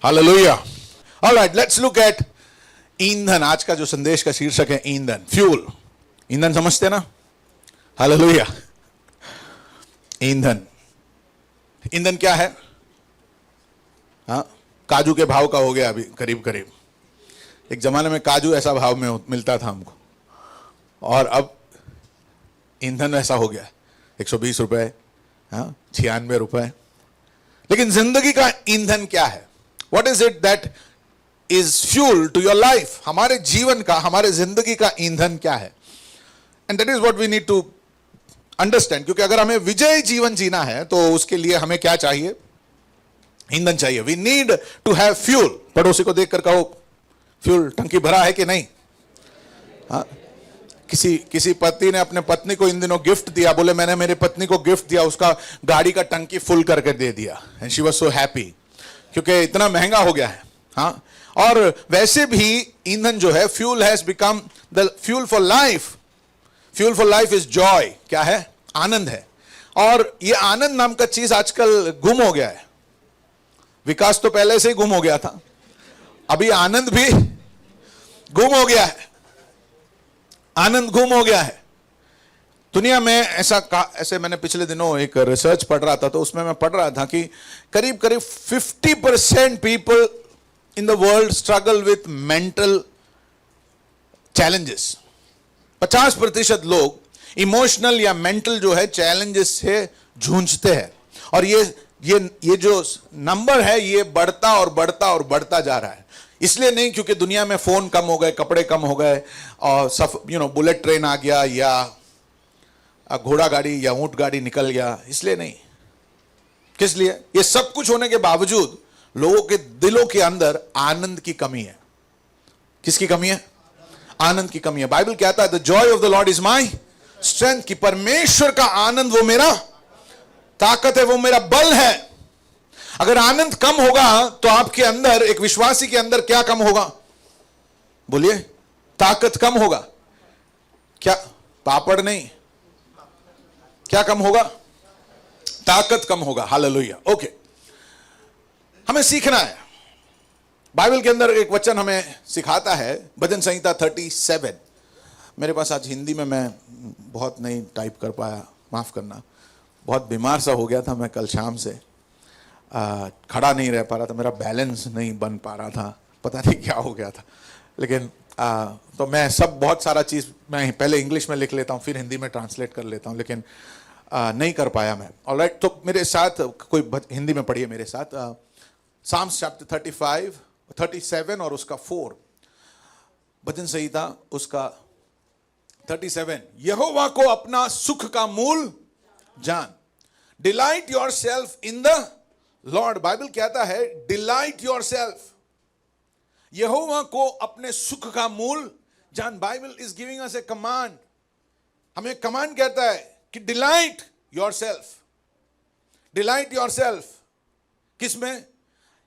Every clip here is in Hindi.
Hallelujah. Alright, let's look at ईंधन। आज का जो संदेश का शीर्षक है ईंधन, फ्यूल। ईंधन समझते ना? हालेलुया। ईंधन, ईंधन क्या है? हाँ, काजू के भाव का हो गया अभी करीब करीब। एक जमाने में काजू ऐसा भाव में मिलता था हमको, और अब ईंधन ऐसा हो गया 120 रुपए, हाँ 96 रुपए। लेकिन जिंदगी का ईंधन क्या है? What is it that is fuel to your life? हमारे जीवन का, हमारे जिंदगी का ईंधन क्या है? And that is what we need to understand. क्योंकि अगर हमें विजयी जीवन जीना है तो उसके लिए हमें क्या चाहिए? ईंधन चाहिए। We need to have fuel. पड़ोसी को देखकर कहो, फ्यूल टंकी भरा है कि नहीं? हाँ, किसी पति ने अपने पत्नी को इन दिनों गिफ्ट दिया, बोले मैंने मेरी पत्नी को गिफ्ट दिया, उसका गाड़ी का टंकी फुल करके दे दिया। And she was so happy, क्योंकि इतना महंगा हो गया है। हाँ, और वैसे भी ईंधन जो है, fuel has become the fuel for life. Fuel for life is Joy. क्या है? आनंद है। और ये आनंद नाम का चीज आजकल गुम हो गया है। विकास तो पहले से ही गुम हो गया था, अभी आनंद भी गुम हो गया है। आनंद गुम हो गया है दुनिया में। ऐसे मैंने पिछले दिनों एक रिसर्च पढ़ रहा था, तो उसमें मैं पढ़ रहा था कि करीब करीब 50% people in the world struggle with mental challenges. 50% लोग इमोशनल या मेंटल जो है चैलेंजेस से जूझते हैं। और ये जो नंबर है ये बढ़ता और बढ़ता और बढ़ता जा रहा है। इसलिए नहीं क्योंकि दुनिया में फोन कम हो गए, कपड़े कम हो गए, और बुलेट ट्रेन आ गया या घोड़ा गाड़ी या ऊंट गाड़ी निकल गया, इसलिए नहीं। किस लिए? ये सब कुछ होने के बावजूद लोगों के दिलों के अंदर आनंद की कमी है। किसकी कमी है? आनंद की कमी है। बाइबल कहता है the Joy of the Lord is my strength, कि परमेश्वर का आनंद वो मेरा ताकत है, वो मेरा बल है। अगर आनंद कम होगा तो आपके अंदर, एक विश्वासी के अंदर क्या कम होगा? बोलिए। ताकत कम होगा। क्या? पापड़ नहीं, क्या कम होगा? ताकत कम होगा। हालेलुया। ओके, हमें सीखना है। बाइबल के अंदर एक वचन हमें सिखाता है, भजन संहिता 37। मेरे पास आज हिंदी में मैं बहुत नहीं टाइप कर पाया, माफ करना। बहुत बीमार सा हो गया था मैं कल शाम से, खड़ा नहीं रह पा रहा था, मेरा बैलेंस नहीं बन पा रहा था, पता नहीं क्या हो गया था। लेकिन तो मैं बहुत सारा चीज़ मैं पहले इंग्लिश में लिख लेता हूँ, फिर हिंदी में ट्रांसलेट कर लेता हूँ, लेकिन नहीं कर पाया मैं। ऑलराइट, तो मेरे साथ कोई हिंदी में पढ़िए मेरे साथ। साम्स चैप्टर 35, 37 और उसका 4। भजन संहिता उसका 37। यहोवा को अपना सुख का मूल जान, delight yourself in the Lord. Bible कहता है डिलाइट योर सेल्फ, यहोवा को अपने सुख का मूल जान। Bible is giving us A command. हमें कमांड कहता है कि delight your self. Delight your self किसमें?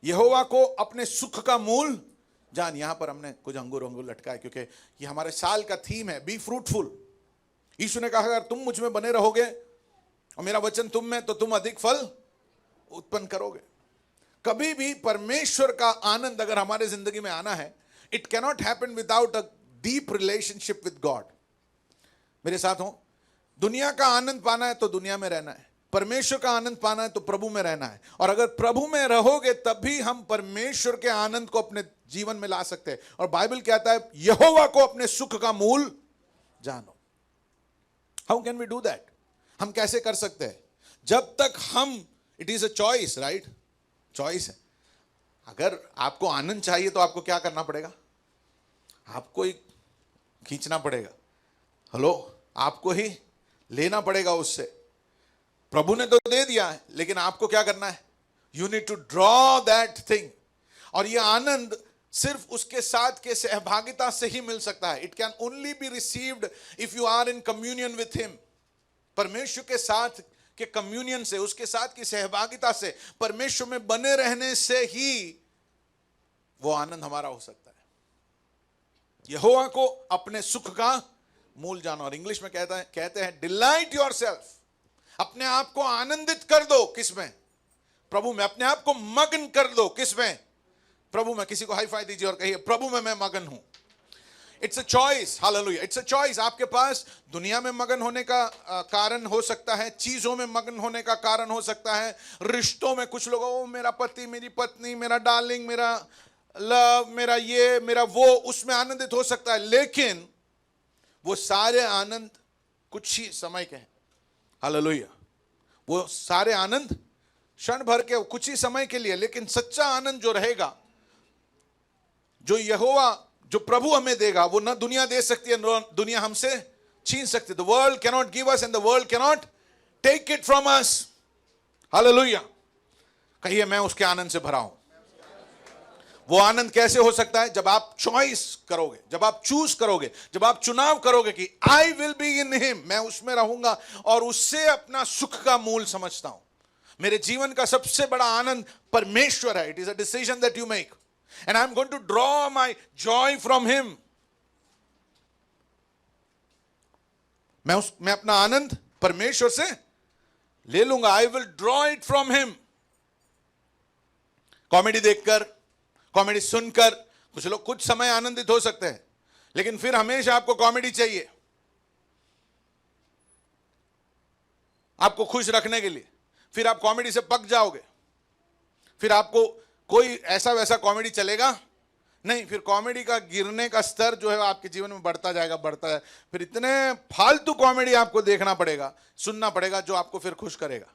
यहोवा को अपने सुख का मूल जान। यहां पर हमने कुछ अंगूर लटका है, क्योंकि ये हमारे साल का थीम है, बी फ्रूटफुल। यीशु ने कहा अगर तुम मुझ में बने रहोगे और मेरा वचन तुम में, तो तुम अधिक फल उत्पन्न करोगे। कभी भी परमेश्वर का आनंद अगर हमारे जिंदगी में आना है, it cannot happen without a deep relationship with God. मेरे साथ हो, दुनिया का आनंद पाना है तो दुनिया में रहना है, परमेश्वर का आनंद पाना है तो प्रभु में रहना है। और अगर प्रभु में रहोगे तभी हम परमेश्वर के आनंद को अपने जीवन में ला सकते हैं। और बाइबल कहता है यहोवा को अपने सुख का मूल जानो। How can we do that? हम कैसे कर सकते हैं? जब तक हम, it is a choice, right? Choice है। अगर आपको आनंद चाहिए तो आपको क्या करना पड़ेगा? आपको ही खींचना पड़ेगा। हेलो, आपको ही लेना पड़ेगा उससे। प्रभु ने तो दे दिया है, लेकिन आपको क्या करना है? You need to draw that thing. और यह आनंद सिर्फ उसके साथ के सहभागिता से ही मिल सकता है। It can only be received if you are in communion with him. परमेश्वर के साथ के कम्युनियन से, उसके साथ की सहभागिता से, परमेश्वर में बने रहने से ही वो आनंद हमारा हो सकता है। यहोवा को अपने सुख का मूल जानो। और इंग्लिश में कहते हैं डिलाइट योरसेल्फ। अपने आप को आनंदित कर दो। किसमें? प्रभु में। अपने आप को मग्न कर दो। किसमें? प्रभु में, किसी को हाई फाई दीजिए और कहिए प्रभु में मैं मगन हूं। It's a choice, hallelujah, it's a choice. आपके पास दुनिया में मगन होने का कारण हो सकता है, चीजों में मगन होने का कारण हो सकता है, रिश्तों में। कुछ लोग, ओ मेरा पति, मेरी पत्नी, मेरा डार्लिंग, मेरा लव, मेरा ये, मेरा वो, उसमें आनंदित हो सकता है, लेकिन वो सारे आनंद कुछ ही समय के हैं। हालेलुया, वो सारे आनंद क्षण भर के, कुछ ही समय के लिए। लेकिन सच्चा आनंद जो रहेगा, जो यहोवा, जो प्रभु हमें देगा, वो ना दुनिया दे सकती है, न दुनिया हमसे छीन सकती है। The world can not give us and the world can not take it from us. Hallelujah, कहिए मैं उसके आनंद से भरा हूं। वो आनंद कैसे हो सकता है? जब आप चॉइस करोगे, जब आप चूज करोगे, जब आप चुनाव करोगे कि आई विल बी इन हिम, मैं उसमें रहूंगा और उससे अपना सुख का मूल समझता हूं। मेरे जीवन का सबसे बड़ा आनंद परमेश्वर है। It is a decision that you make and I am going to draw my joy from him. मैं अपना आनंद परमेश्वर से ले लूंगा। I will draw it from him. Comedy देखकर, कॉमेडी सुनकर कुछ लोग कुछ समय आनंदित हो सकते हैं, लेकिन फिर हमेशा आपको कॉमेडी चाहिए आपको खुश रखने के लिए। फिर आप कॉमेडी से पक जाओगे, फिर आपको कोई ऐसा वैसा कॉमेडी चलेगा नहीं। फिर कॉमेडी का गिरने का स्तर जो है आपके जीवन में बढ़ता जाएगा, बढ़ता है। फिर इतने फालतू कॉमेडी आपको देखना पड़ेगा, सुनना पड़ेगा, जो आपको फिर खुश करेगा।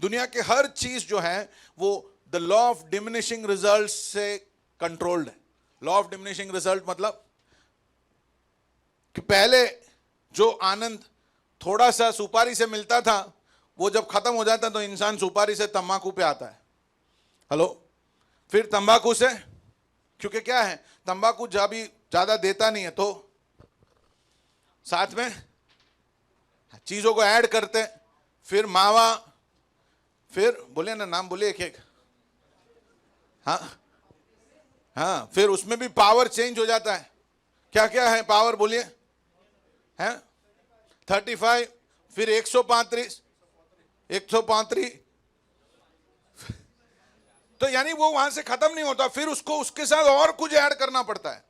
दुनिया के हर चीज जो है वो the law of diminishing result से कंट्रोल्ड है। लॉ ऑफ डिमिनिशिंग रिजल्ट मतलब कि पहले जो आनंद थोड़ा सा सुपारी से मिलता था, वो जब खत्म हो जाता है तो इंसान सुपारी से तंबाकू पे आता है। हेलो, फिर तंबाकू से, क्योंकि क्या है, तंबाकू जब भी ज्यादा देता नहीं है तो साथ में चीजों को ऐड करते, फिर मावा, फिर बोले ना, नाम बोले एक एक, हाँ, फिर उसमें भी पावर चेंज हो जाता है। क्या क्या है पावर, बोलिए, हैं 35, फिर 135, 135। तो यानी वो वहां से खत्म नहीं होता, फिर उसको उसके साथ और कुछ ऐड करना पड़ता है।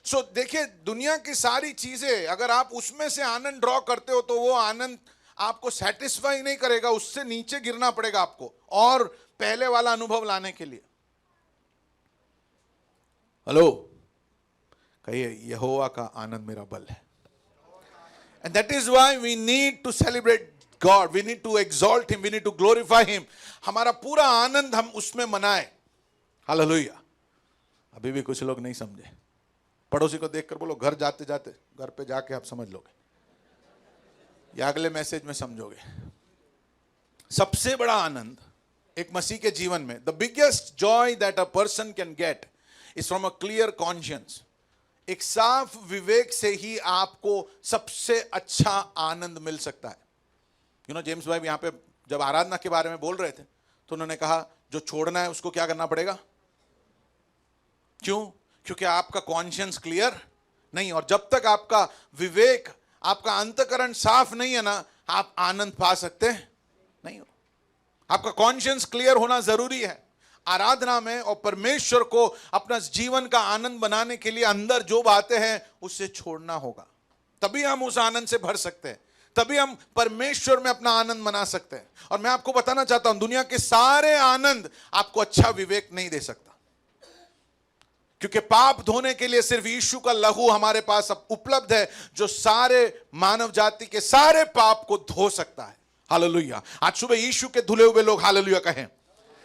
सो देखिए, दुनिया की सारी चीजें अगर आप उसमें से आनंद ड्रॉ करते हो तो वो आनंद आपको सेटिस्फाई नहीं करेगा, उससे नीचे गिरना पड़ेगा आपको और पहले वाला अनुभव लाने के लिए। हेलो, कहिए यहोवा का आनंद मेरा बल है। And that is why we need to celebrate God, we need to exalt him, we need to glorify him. हमारा पूरा आनंद हम उसमें मनाएं। हालेलुया। अभी भी कुछ लोग नहीं समझे। पड़ोसी को देखकर बोलो, घर जाते जाते, घर पे जाके आप समझ लोगे या अगले मैसेज में समझोगे। सबसे बड़ा आनंद एक मसीह के जीवन में, the biggest Joy that a person can get is from a clear conscience. एक साफ विवेक से ही आपको सबसे अच्छा आनंद मिल सकता है। जेम्स भाई यहाँ पे जब आराधना के बारे में बोल रहे थे तो उन्होंने कहा जो छोड़ना है उसको क्या करना पड़ेगा। क्यों? क्योंकि आपका कॉन्शियंस क्लियर नहीं, और जब तक आपका विवेक, आपका अंतःकरण साफ नहीं है ना, आप आनंद पा सकते नहीं हो। आपका कॉन्शियंस क्लियर होना जरूरी है आराधना में, और परमेश्वर को अपना जीवन का आनंद बनाने के लिए अंदर जो बातें हैं उससे छोड़ना होगा, तभी हम उस आनंद से भर सकते हैं, तभी हम परमेश्वर में अपना आनंद मना सकते हैं। और मैं आपको बताना चाहता हूं, दुनिया के सारे आनंद आपको अच्छा विवेक नहीं दे सकता, क्योंकि पाप धोने के लिए सिर्फ यीशु का लहू हमारे पास अब उपलब्ध है, जो सारे मानव जाति के सारे पाप को धो सकता है। हालेलुया। आज सुबह यीशु के धुले हुए लोग हालेलुया कहें,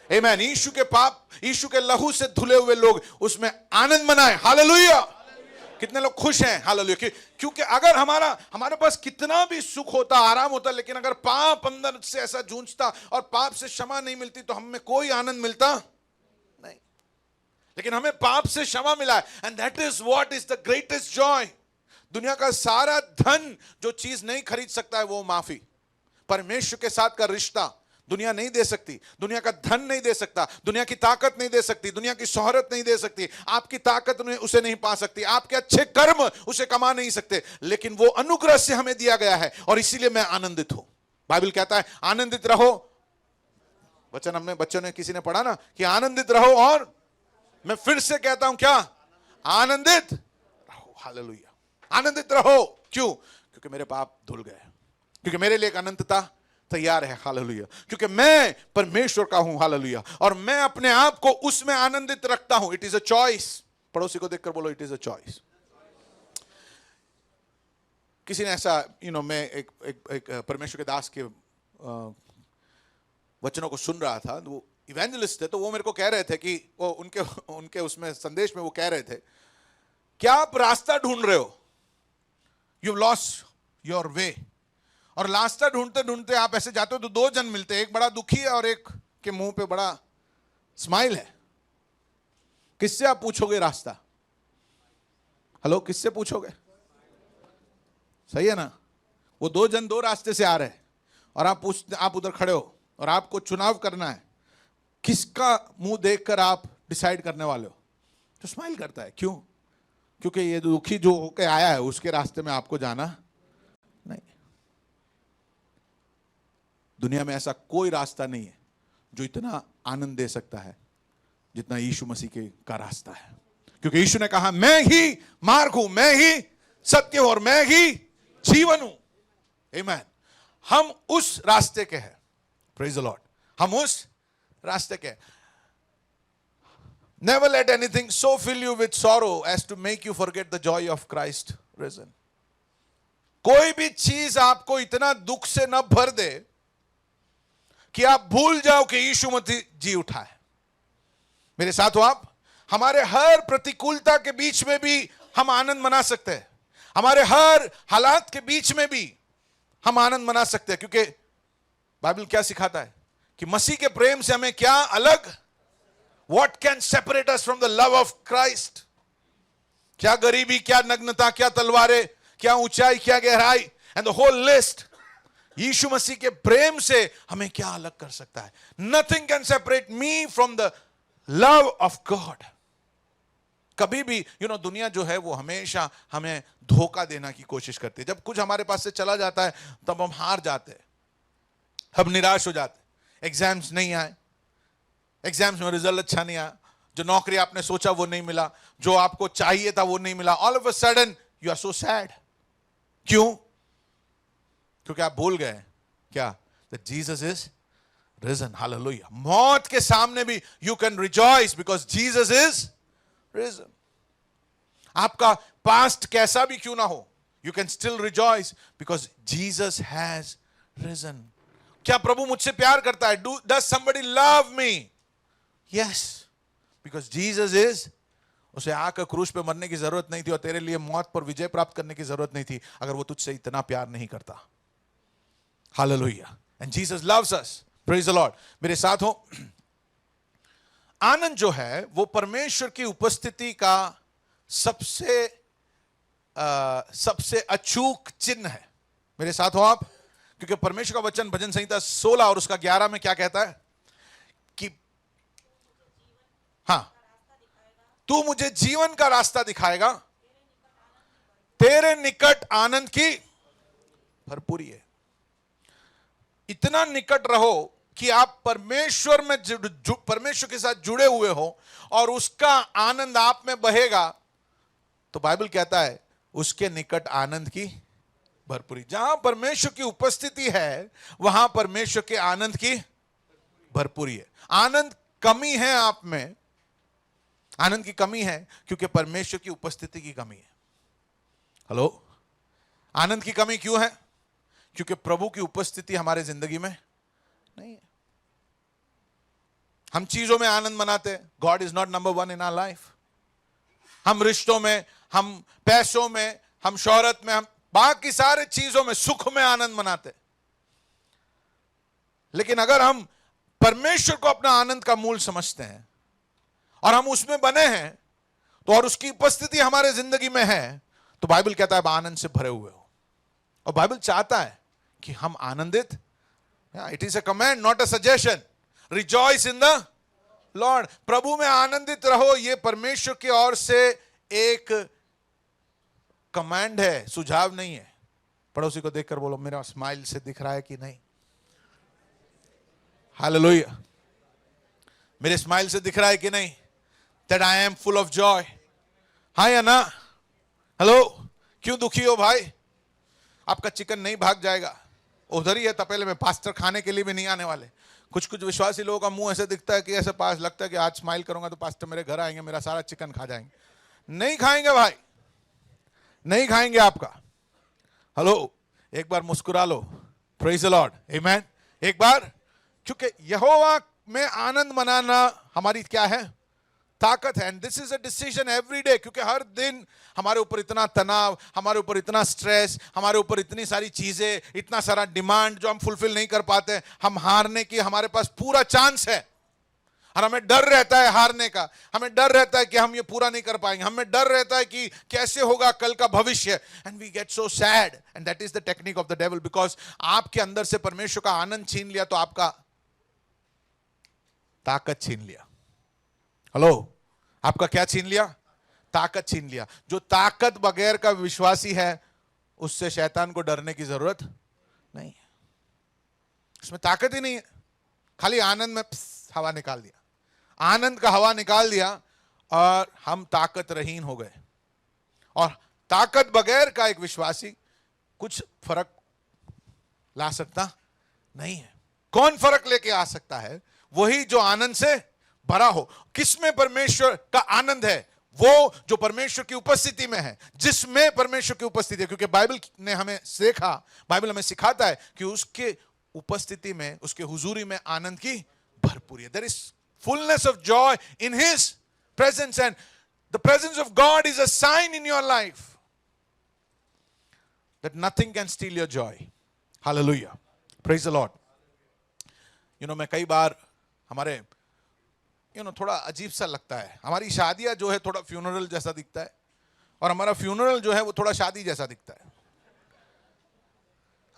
आमीन। यीशु के पाप, यीशु के लहू से धुले हुए लोग उसमें आनंद मनाएं। हालेलुया। कितने लोग खुश हैं? हालेलुया। क्योंकि अगर हमारे पास कितना भी सुख होता, आराम होता, लेकिन अगर पाप अंदर से ऐसा जूझता और पाप से क्षमा नहीं मिलती तो हमें कोई आनंद मिलता नहीं। लेकिन हमें पाप से क्षमा मिला है, and that is what is the greatest Joy. दुनिया का सारा धन जो चीज नहीं खरीद सकता है वो माफी। परमेश्वर के साथ का रिश्ता दुनिया नहीं दे सकती, दुनिया का धन नहीं दे सकता, दुनिया की ताकत नहीं दे सकती, दुनिया की शोहरत नहीं दे सकती, आपकी ताकत उसे नहीं पा सकती, आपके अच्छे कर्म उसे कमा नहीं सकते, लेकिन वो अनुग्रह से हमें दिया गया है और इसीलिए मैं आनंदित हूं। बाइबल कहता है आनंदित रहो, वचन हमने बच्चों ने किसी ने पढ़ा ना कि आनंदित रहो और मैं फिर से कहता हूं क्या? आनंदित रहो। हालेलुया, आनंदित रहो। क्यों? क्योंकि मेरे पाप धुल गए, क्योंकि मेरे लिए एक अनंतता तैयार है। हालेलुया, क्योंकि मैं परमेश्वर का हूं। हालेलुया, और मैं अपने आप को उसमें आनंदित रखता हूं। It is a choice. पड़ोसी को देखकर बोलो, इट इज अ चॉइस। किसी ने ऐसा मैं एक परमेश्वर के दास के वचनों को सुन रहा था। वो इवेंजलिस्ट थे, तो वो मेरे को कह रहे थे कि वो उनके उसमें संदेश में वो कह रहे थे, क्या आप रास्ता ढूंढ रहे हो? यू लॉस्ट योर वे, और रास्ता ढूंढते ढूंढते आप ऐसे जाते हो तो दो जन मिलते हैं, एक बड़ा दुखी है और एक के मुंह पे बड़ा स्माइल है। किससे आप पूछोगे रास्ता? हेलो, किससे पूछोगे? सही है ना? वो दो जन दो रास्ते से आ रहे हैं और आप उधर खड़े हो और आपको चुनाव करना है, किसका मुंह देखकर आप डिसाइड करने वाले हो? तो स्माइल करता है। क्यों? क्योंकि ये दुखी जो होके आया है उसके रास्ते में आपको जाना नहीं। दुनिया में ऐसा कोई रास्ता नहीं है जो इतना आनंद दे सकता है जितना यीशु मसीह का रास्ता है, क्योंकि यीशु ने कहा, मैं ही मार्ग हूं, मैं ही सत्य हूं और मैं ही जीवन हूं। आमीन। हम उस रास्ते के हैं। प्रेज द लॉर्ड, हम उस रास्ते के। Never let anything so fill you with sorrow as to make you forget the joy of Christ risen. कोई भी चीज आपको इतना दुख से न भर दे कि आप भूल जाओ कि यीशु मसीह जी उठा है। मेरे साथ हो आप? हमारे हर प्रतिकूलता के बीच में भी हम आनंद मना सकते हैं, हमारे हर हालात के बीच में भी हम आनंद मना सकते हैं, क्योंकि बाइबल क्या सिखाता है कि मसीह के प्रेम से हमें क्या अलग? What can separate us from the love of Christ? क्या गरीबी, क्या नग्नता, क्या तलवारें, क्या ऊंचाई, क्या गहराई, and the whole list. यीशु मसीह के प्रेम से हमें क्या अलग कर सकता है? Nothing can separate me from the love of God. कभी भी दुनिया जो है वो हमेशा हमें धोखा देना की कोशिश करती है। जब कुछ हमारे पास से चला जाता है तब हम हार जाते हैं, हम निराश हो जाते हैं। एग्जाम्स नहीं आए, एग्जाम्स में रिजल्ट अच्छा नहीं आया, जो नौकरी आपने सोचा वो नहीं मिला, जो आपको चाहिए था वो नहीं मिला। All of a sudden you are so sad. क्यों? क्योंकि आप भूल गए क्या? That Jesus is risen. Hallelujah. मौत के सामने भी you can rejoice because Jesus is risen. आपका पास्ट कैसा भी क्यों ना हो, you can still rejoice because Jesus has risen. क्या प्रभु मुझसे प्यार करता है? Does somebody love me? Yes, because Jesus is, उसे आकर क्रूस पे मरने की जरूरत नहीं थी और तेरे लिए मौत पर विजय प्राप्त करने की जरूरत नहीं थी अगर वो तुझसे इतना प्यार नहीं करता। Hallelujah. And Jesus loves us. Praise the Lord. मेरे साथ हो? आनंद जो है वो परमेश्वर की उपस्थिति का सबसे अचूक चिन्ह है। मेरे साथ हो आप? क्योंकि परमेश्वर का वचन भजन संहिता 16 और उसका 11 में क्या कहता है कि हाँ, तू मुझे जीवन का रास्ता दिखाएगा, तेरे निकट आनंद की भरपूरी है। इतना निकट रहो कि आप परमेश्वर में परमेश्वर के साथ जुड़े हुए हो और उसका आनंद आप में बहेगा। तो बाइबल कहता है उसके निकट आनंद की भरपूरी। जहां परमेश्वर की उपस्थिति है वहां परमेश्वर के आनंद की भरपूरी है। आनंद कमी है आप में, आनंद की कमी है क्योंकि परमेश्वर की उपस्थिति की कमी है। हेलो, आनंद की कमी क्यों है? क्योंकि प्रभु की उपस्थिति हमारे जिंदगी में नहीं है। हम चीजों में आनंद मनाते हैं। God is not number one in our life. हम रिश्तों में, हम पैसों में, हम शोहरत में, हम बाकी सारे चीजों में, सुख में आनंद मनाते हैं। लेकिन अगर हम परमेश्वर को अपना आनंद का मूल समझते हैं और हम उसमें बने हैं तो, और उसकी उपस्थिति हमारे जिंदगी में है, तो बाइबल कहता है आप आनंद से भरे हुए हो। और बाइबल चाहता है कि हम आनंदित, it is a command not a suggestion. Rejoice in the Lord. प्रभु में आनंदित रहो, यह परमेश्वर की ओर से एक कमांड है, सुझाव नहीं है। पड़ोसी को देखकर बोलो, मेरा स्माइल से दिख रहा है कि नहीं? हालेलुया। मेरे स्माइल से दिख रहा है कि नहीं? that I am full of joy. हाँ या ना? हेलो, क्यों दुखी हो भाई? आपका चिकन नहीं भाग जाएगा, उधर ही है तपेले में। पास्टर खाने के लिए भी नहीं आने वाले। कुछ कुछ विश्वासी लोगों का मुंह ऐसे दिखता है कि ऐसे पास लगता है कि आज स्माइल करूंगा तो पास्टर मेरे घर आएंगे, मेरा सारा चिकन खा जाएंगे। नहीं खाएंगे भाई, नहीं खाएंगे आपका। हेलो, एक बार मुस्कुरा लो। प्रेज द लॉर्ड, आमेन। एक बार, क्योंकि यहोवा में आनंद मनाना हमारी क्या है? ताकत है। And this is a decision every day, क्योंकि हर दिन हमारे ऊपर इतना तनाव, हमारे ऊपर इतना स्ट्रेस, हमारे ऊपर इतनी सारी चीजें, इतना सारा डिमांड जो हम फुलफिल नहीं कर पाते। हम हारने की हमारे पास पूरा चांस है, और हमें डर रहता है हारने का। हमें डर रहता है कि हम ये पूरा नहीं कर पाएंगे। हमें डर रहता है कि कैसे होगा कल का भविष्य। And we get so sad, and that is the technique of the devil. Because आपके अंदर से परमेश्वर का आनंद छीन लिया तो आपका ताकत छीन लिया। हेलो, आपका क्या छीन लिया? ताकत छीन लिया। जो ताकत बगैर का विश्वासी है, उससे शैतान को डरने की जरूरत नहीं है। उसमें ताकत ही नहीं है, खाली आनंद में हवा निकाल दिया, आनंद का हवा निकाल दिया, और हम ताकत रहीन हो गए। और ताकत बगैर का एक विश्वासी कुछ फर्क ला सकता नहीं है। कौन फर्क लेके आ सकता है? वही जो आनंद से भरा हो। किसमें परमेश्वर का आनंद है? वो जो परमेश्वर की उपस्थिति में है, जिसमें परमेश्वर की उपस्थिति है। क्योंकि बाइबल ने हमें सीखा, बाइबल हमें सिखाता है कि उसके उपस्थिति में, उसके हुजूरी में आनंद की भरपूरी है। There is fullness of joy in his presence, and the presence of God is a sign in your life that nothing can steal your joy. Hallelujah, praise the Lord. मैं कई बार हमारे थोड़ा अजीब सा लगता है। हमारी शादियां जो है थोड़ा फ्यूनरल जैसा दिखता है, और हमारा फ्यूनरल जो है वो थोड़ा शादी जैसा दिखता है।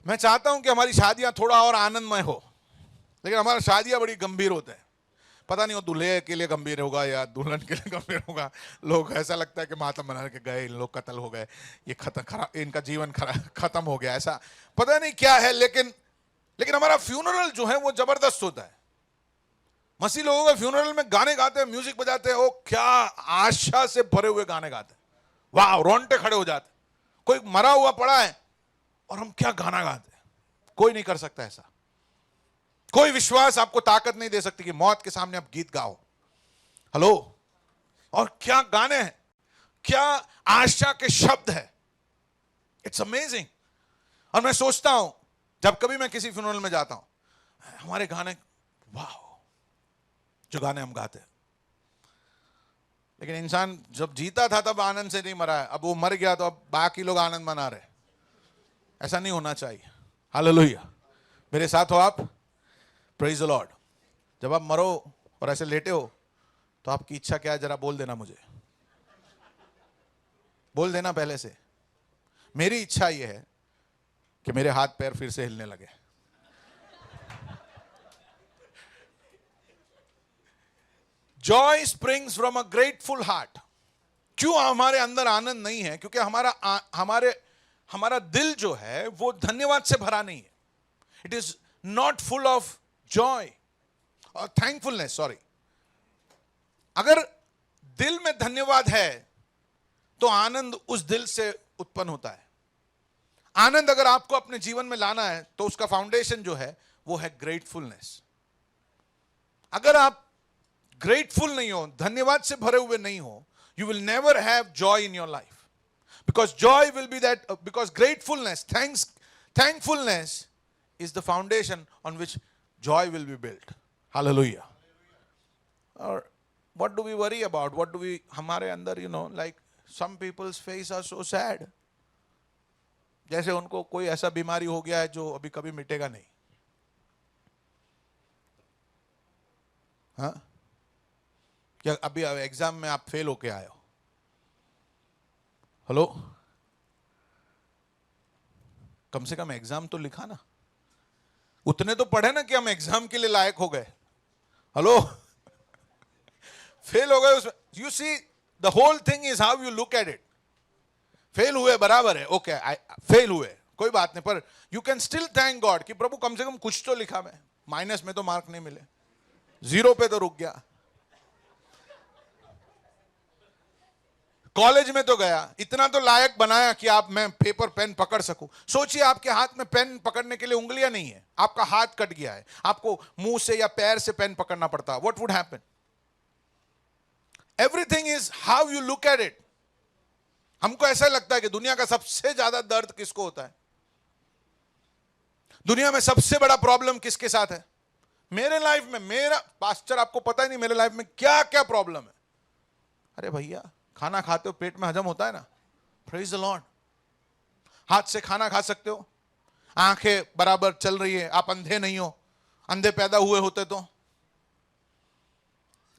मैं चाहता हूं कि हमारी शादियां थोड़ा और आनंदमय हो, लेकिन हमारा शादियां बड़ी गंभीर होता है। पता नहीं वो दूल्हे के लिए गंभीर होगा या दुल्हन के लिए गंभीर होगा। लोग ऐसा लगता है कि मातम बना के गए, इन लोग कत्ल हो गए, ये खत्म, इनका जीवन खत्म हो गया, ऐसा पता नहीं क्या है। लेकिन हमारा फ्यूनरल जो है वो जबरदस्त होता है। मसीह लोगों के फ्यूनरल में गाने गाते हैं, म्यूजिक बजाते हैं, वो क्या आशा से भरे हुए गाने गाते हैं। वाह, रोंगटे खड़े हो जाते। कोई मरा हुआ पड़ा है और हम क्या गाना गाते हैं। कोई नहीं कर सकता ऐसा। कोई विश्वास आपको ताकत नहीं दे सकती कि मौत के सामने आप गीत गाओ। हेलो, और क्या गाने हैं, क्या आशा के शब्द है। It's amazing. और मैं सोचता हूं, जब कभी मैं किसी फ्यूनरल में जाता हूं, हमारे गाने, वाह, जो गाने हम गाते हैं। लेकिन इंसान जब जीता था तब आनंद से नहीं मरा है। अब वो मर गया तो अब बाकी लोग आनंद मना रहे। ऐसा नहीं होना चाहिए। हालेलुया, मेरे साथ हो आप? Praise the Lord. जब आप मरो और ऐसे लेटे हो तो आपकी इच्छा क्या है, जरा बोल देना मुझे, बोल देना पहले से। मेरी इच्छा यह है कि मेरे हाथ पैर फिर से हिलने लगे। Joy springs from a grateful heart. क्यों हमारे अंदर आनंद नहीं है? क्योंकि हमारा दिल जो है वो धन्यवाद से भरा नहीं है। It is not full of Joy और थैंकफुलनेस। सॉरी, अगर दिल में धन्यवाद है तो आनंद उस दिल से उत्पन्न होता है। आनंद अगर आपको अपने जीवन में लाना है तो उसका फाउंडेशन जो है वो है ग्रेटफुलनेस। अगर आप ग्रेटफुल नहीं हो, धन्यवाद से भरे हुए नहीं हो, you will never have joy in your life, because joy will be that, because thankfulness is the foundation on which joy will be built. Hallelujah. Or what do we worry about? What do we, हमारे अंदर, like some people's face are so sad, जैसे उनको कोई ऐसा बीमारी हो गया है जो अभी कभी मिटेगा नहीं। हाँ, क्या अभी एग्जाम में आप फेल होके आए हो? हेलो, कम से कम एग्जाम तो लिखा ना, उतने तो पढ़े ना कि हम एग्जाम के लिए लायक हो गए। हेलो, फेल हो गए उसमें। You see, the whole thing is how you look at it. Fail हुए बराबर है, ओके, फेल हुए कोई बात नहीं, पर you can still thank God कि प्रभु कम से कम कुछ तो लिखा। मैं माइनस में तो मार्क नहीं मिले, जीरो पे तो रुक गया। कॉलेज में तो गया, इतना तो लायक बनाया कि आप मैं पेपर पेन पकड़ सकूं। सोचिए आपके हाथ में पेन पकड़ने के लिए उंगलियां नहीं है, आपका हाथ कट गया है, आपको मुंह से या पैर से पेन पकड़ना पड़ता, what would happen? Everything is how you look at it. हमको ऐसा लगता है कि दुनिया का सबसे ज्यादा दर्द किसको होता है, दुनिया में सबसे बड़ा प्रॉब्लम किसके साथ है? मेरे लाइफ में, मेरा पास्टर आपको पता ही नहीं मेरे लाइफ में क्या क्या प्रॉब्लम है। अरे भैया, खाना खाते हो पेट में हजम होता है ना, प्रेज द लॉर्ड। हाथ से खाना खा सकते हो, आंखें बराबर चल रही है, आप अंधे नहीं हो। अंधे पैदा हुए होते तो,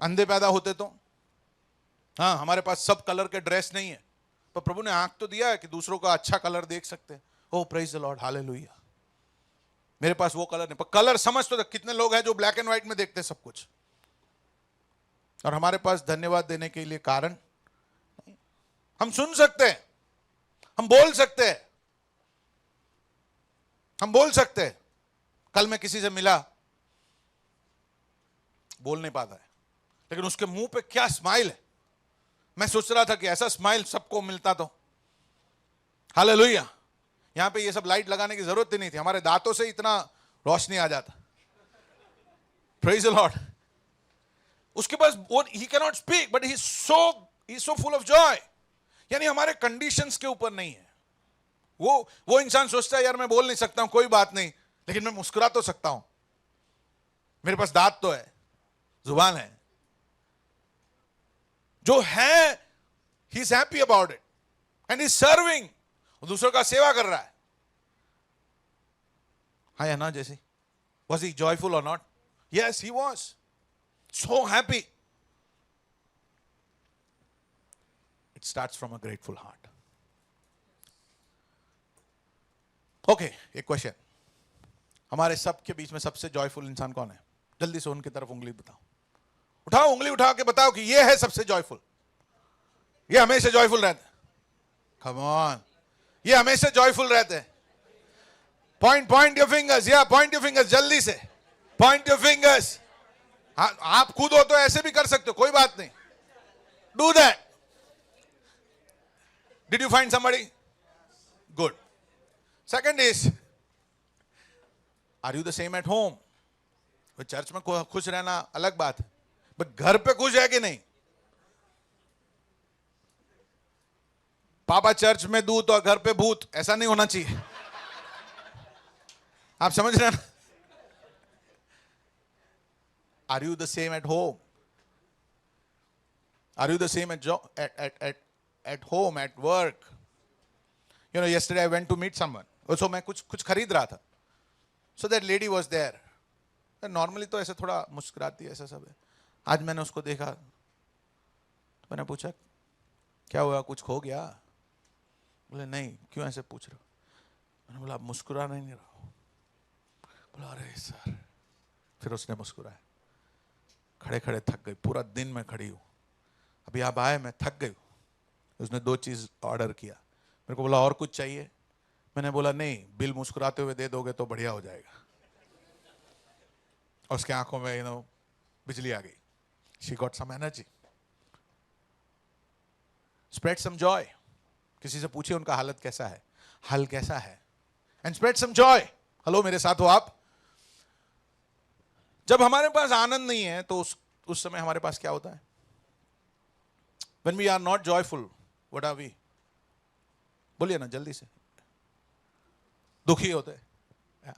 अंधे पैदा होते तो, हाँ हमारे पास सब कलर के ड्रेस नहीं है, पर प्रभु ने आंख तो दिया है कि दूसरों का अच्छा कलर देख सकते हैं। ओ प्रेज द लॉर्ड, हालेलुया। मेरे पास वो कलर नहीं, पर कलर समझ तो कितने लोग हैं जो ब्लैक एंड व्हाइट में देखते हैं सब कुछ, और हमारे पास धन्यवाद देने के लिए कारण नहीं। हम सुन सकते हैं, हम बोल सकते हैं, हम बोल सकते हैं। कल मैं किसी से मिला, बोल नहीं पाता है, लेकिन उसके मुंह पे क्या स्माइल है। मैं सोच रहा था कि ऐसा स्माइल सबको मिलता तो, हालेलुया। यहां पे ये सब लाइट लगाने की जरूरत ही नहीं थी, हमारे दांतों से इतना रोशनी आ जाता। Praise the Lord. उसके पास वो he can not speak but he so full of Joy. यानी हमारे कंडीशंस के ऊपर नहीं है। वो इंसान सोचता है यार मैं बोल नहीं सकता हूं, कोई बात नहीं, लेकिन मैं मुस्कुरा तो सकता हूं, मेरे पास दांत तो है, जुबान है, जो है he is happy about it and is serving, दूसरों का सेवा कर रहा है। हाँ या ना जैसे, वॉज ही जॉयफुल और not? Yes he was so happy. It starts from a grateful heart. Okay, एक क्वेश्चन, हमारे सबके बीच में सबसे जॉयफुल इंसान कौन है? जल्दी से उनकी तरफ उंगली बताओ, उठाओ उंगली उठा के बताओ कि ये है सबसे जॉयफुल, ये हमेशा जॉयफुल रहते हैं। कम ऑन, ये हमेशा जॉयफुल रहते हैं। पॉइंट योर फिंगर्स, या पॉइंट योर फिंगर्स, जल्दी से पॉइंट योर फिंगर्स। आप खुद हो तो ऐसे भी कर सकते हो, कोई बात नहीं, do that. Did you find somebody? Good. Second is, are you the same at home? Church में खुश रहना अलग बात है, बट घर पे खुश है कि नहीं? पापा चर्च में दूत और घर पे भूत, ऐसा नहीं होना चाहिए। आप समझ रहे हैं? Are you the same at home? Are you the same at home, at work? You know, yesterday I went to meet someone. So मैं कुछ खरीद रहा था, so that lady was there. Normally तो ऐसे थोड़ा मुस्कुराती है, ऐसा सब है। आज मैंने उसको देखा तो मैंने पूछा क्या हुआ, कुछ खो गया? बोले नहीं, क्यों ऐसे पूछ रहे हो? मैंने बोला आप मुस्कुरा नहीं रहे हो। बोला अरे सर। फिर उसने मुस्कुराया। खड़े खड़े थक गई, पूरा दिन मैं खड़ी हूँ, अभी आप आए मैं थक गई हूँ। उसने 2 चीज ऑर्डर किया, मेरे को बोला और कुछ चाहिए? मैंने बोला नहीं, बिल मुस्कुराते हुए दे दोगे तो बढ़िया हो जाएगा। और उसके आंखों में बिजली आ गई। She got some energy. Spread some joy. किसी से पूछिए उनका हालत कैसा है, हाल कैसा है, and spread some joy. Hello, मेरे साथ हो आप? जब हमारे पास आनंद नहीं है तो उस समय हमारे पास क्या होता है? When we are not joyful, what are we? बोलिए ना जल्दी से। दुखी होते हैं,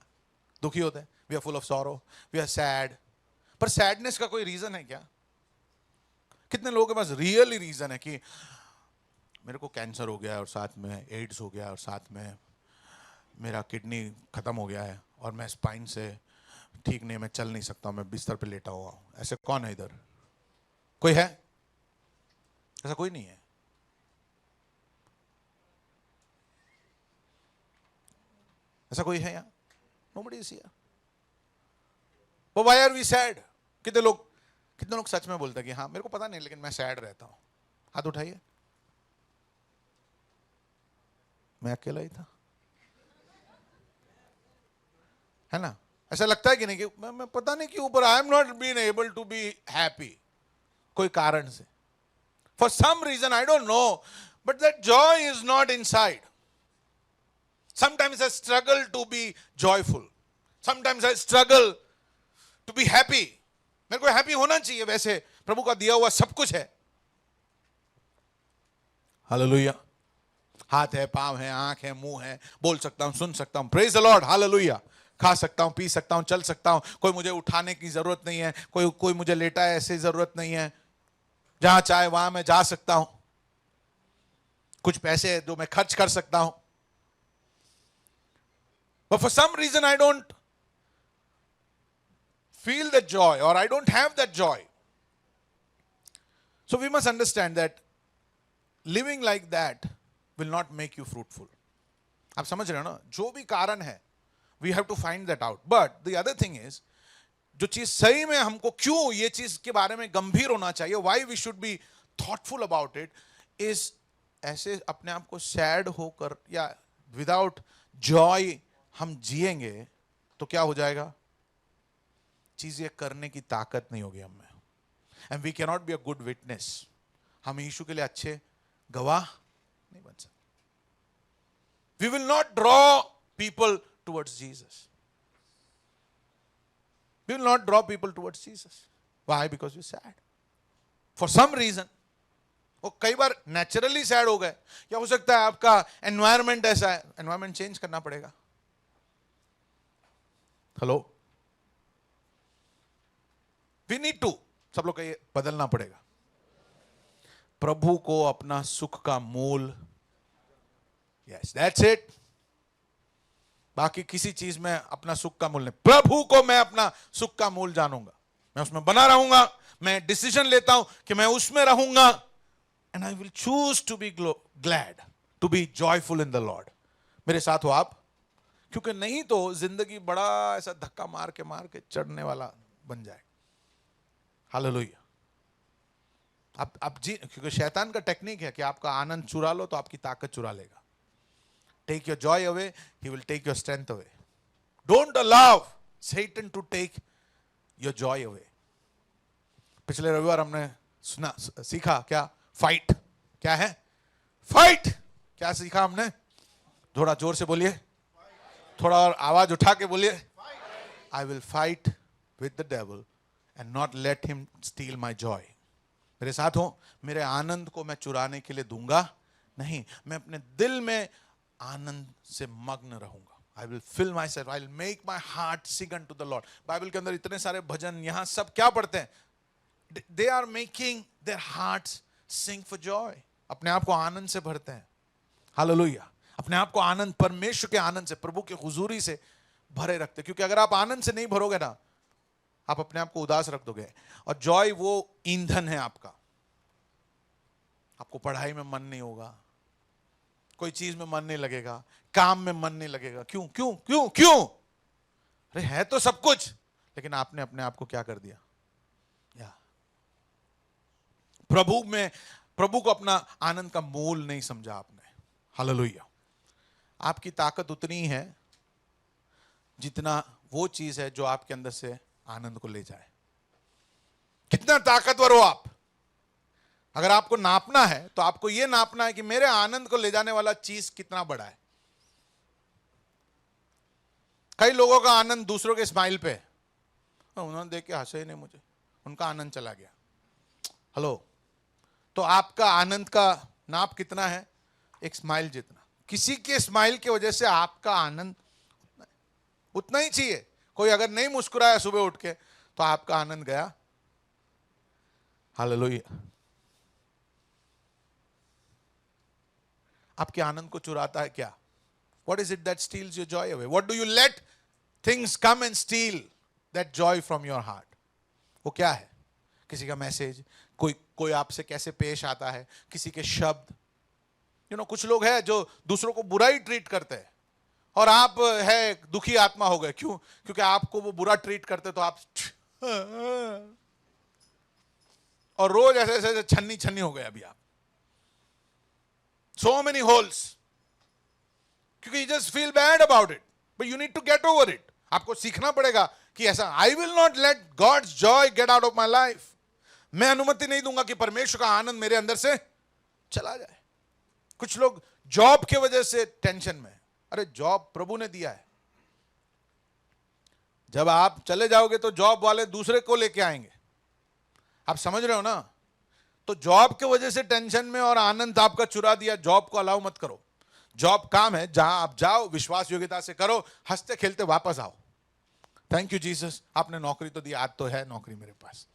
दुखी होते हैं। We are full of sorrow, we are sad. पर सैडनेस का कोई रीजन है क्या? कितने लोगों के पास रियली रीजन है कि मेरे को कैंसर हो गया है और साथ में एड्स हो गया है और साथ में मेरा किडनी खत्म हो गया है और मैं स्पाइन से ठीक नहीं, मैं चल नहीं सकता, मैं बिस्तर पे लेटा हुआ हूं। ऐसे कौन है इधर? कोई है? ऐसा कोई नहीं है। ऐसा कोई है यहाँ? Nobody is here. But why are we sad? कितने लोग सच में बोलते हैं कि हाँ मेरे को पता नहीं लेकिन मैं सैड रहता हूं? हाथ उठाइए। मैं अकेला ही था, है ना? ऐसा लगता है कि नहीं कि मैं पता नहीं क्यों, पर I am not been able to be happy, कोई कारण से। For some reason, I don't know, but that joy is not inside. Sometimes I struggle to be joyful. Sometimes I struggle to be happy. मेरे को हैप्पी होना चाहिए, वैसे प्रभु का दिया हुआ सब कुछ है. हालेलुया. हाथ है, पांव है, आंख है, मुंह है, बोल सकता हूं, सुन सकता हूं. Praise the Lord. हालेलुया. खा सकता हूं, पी सकता हूं, चल सकता हूं. कोई मुझे उठाने की जरूरत नहीं है, कोई मुझे लेटा है ऐसे जरूरत नहीं है. जहां चाहे वहां मैं जा सकता हूं. कुछ पैसे जो मैं खर्च कर सकता हूं. But for some reason I don't feel that joy, or I don't have that joy. So we must understand that living like that will not make you fruitful. आप समझ रहे हो ना? जो भी कारण है, we have to find that out. But the other thing is, जो चीज सही में हमको क्यों ये चीज के बारे में गंभीर होना चाहिए, why we should be thoughtful about it, is ऐसे अपने आप को सैड होकर या विदाउट जॉय हम जिएंगे तो क्या हो जाएगा? चीजें करने की ताकत नहीं होगी हमें. And we can not be a good witness. हम यीशु के लिए अच्छे गवाह नहीं बन सकते. We will not draw people towards Jesus. We will not draw people towards Jesus. Why? Because we sad for some reason. वो कई बार नेचुरली सैड हो गए, या हो सकता है आपका एनवायरमेंट ऐसा है, एनवायरमेंट चेंज करना पड़ेगा. हेलो, वी नीड टू, सब लोग कहिए, बदलना पड़ेगा. प्रभु को अपना सुख का मूल, यस दैट्स इट. बाकी किसी चीज में अपना सुख का मूल नहीं. प्रभु को मैं अपना सुख का मूल जानूंगा, मैं उसमें बना रहूंगा. मैं डिसीजन लेता हूं कि मैं उसमें रहूंगा. And I will choose to be glad, to be joyful in the Lord. मेरे साथ हो आप? क्योंकि नहीं तो जिंदगी बड़ा ऐसा धक्का मार के चढ़ने वाला बन जाए. हालेलुया. आप जी, क्योंकि शैतान का टेक्निक है कि आपका आनंद चुरा लो तो आपकी ताकत चुरा लेगा. Take your joy away, he will take your strength away. Don't allow Satan to take your joy away. पिछले रविवार हमने सीखा क्या? फाइट. क्या है? फाइट. क्या सीखा हमने? थोड़ा जोर से बोलिए, थोड़ा और आवाज उठा के बोलिए. I will fight with the devil and not let him steel my Joy. मेरे साथ हो? मेरे आनंद को मैं चुराने के लिए दूंगा नहीं. मैं अपने दिल में आनंद से मग्न रहूंगा. I will fill myself, I will make my heart sing unto the Lord. Bible के अंदर इतने सारे भजन, यहां सब क्या पढ़ते हैं? They are making their hearts sing for joy. अपने आप को आनंद से भरते हैं. हालेलुया. अपने आप को आनंद, परमेश्वर के आनंद से, प्रभु के हुजूरी से भरे रखते. क्योंकि अगर आप आनंद से नहीं भरोगे ना, आप अपने आप को उदास रख दोगे. और जॉय वो ईंधन है आपका. आपको पढ़ाई में मन नहीं होगा, कोई चीज में मन नहीं लगेगा, काम में मन नहीं लगेगा. क्यों क्यों क्यों क्यों? अरे है तो सब कुछ, लेकिन आपने अपने आप को क्या कर दिया? या प्रभु को अपना आनंद का मूल नहीं समझा आपने. हालेलुया. आपकी ताकत उतनी ही है जितना वो चीज है जो आपके अंदर से आनंद को ले जाए. कितना ताकतवर हो आप. अगर आपको नापना है तो आपको यह नापना है कि मेरे आनंद को ले जाने वाला चीज कितना बड़ा है. कई लोगों का आनंद दूसरों के स्माइल पे, उन्होंने देख के हंसे ही नहीं मुझे, उनका आनंद चला गया. हेलो, तो आपका आनंद का नाप कितना है? एक स्माइल जितना. किसी के स्माइल की वजह से आपका आनंद उतना ही चाहिए. कोई अगर नहीं मुस्कुराया सुबह उठ के तो आपका आनंद गया. हालेलुया. आपके आनंद को चुराता है क्या? What is it that steals your joy away? What do you let things come and steal that joy from your heart? वो क्या है? किसी का मैसेज, कोई आपसे कैसे पेश आता है, किसी के शब्द. कुछ लोग हैं जो दूसरों को बुरा ही ट्रीट करते हैं और आप है दुखी आत्मा हो गए. क्यों? क्योंकि आपको वो बुरा ट्रीट करते तो आप और रोज ऐसे ऐसे छन्नी हो गए अभी आप. So many holes. क्योंकि you just feel bad about it, but you need to get over it. आपको सीखना पड़ेगा कि ऐसा I will not let God's joy get out of my life. मैं अनुमति नहीं दूंगा कि परमेश्वर का आनंद मेरे अंदर से चला जाए। कुछ लोग जॉब के वजह से टेंशन में, अरे जॉब प्रभु ने दिया है, जब आप चले जाओगे तो जॉब वाले दूसरे को लेके आएंगे, आप समझ रहे हो ना। तो जॉब के वजह से टेंशन में और आनंद आपका चुरा दिया, जॉब को अलाउ मत करो। जॉब काम है, जहां आप जाओ विश्वास योग्यता से करो, हंसते खेलते वापस आओ। थैंक यू जीसस, आपने नौकरी तो दी, आज तो है नौकरी मेरे पास।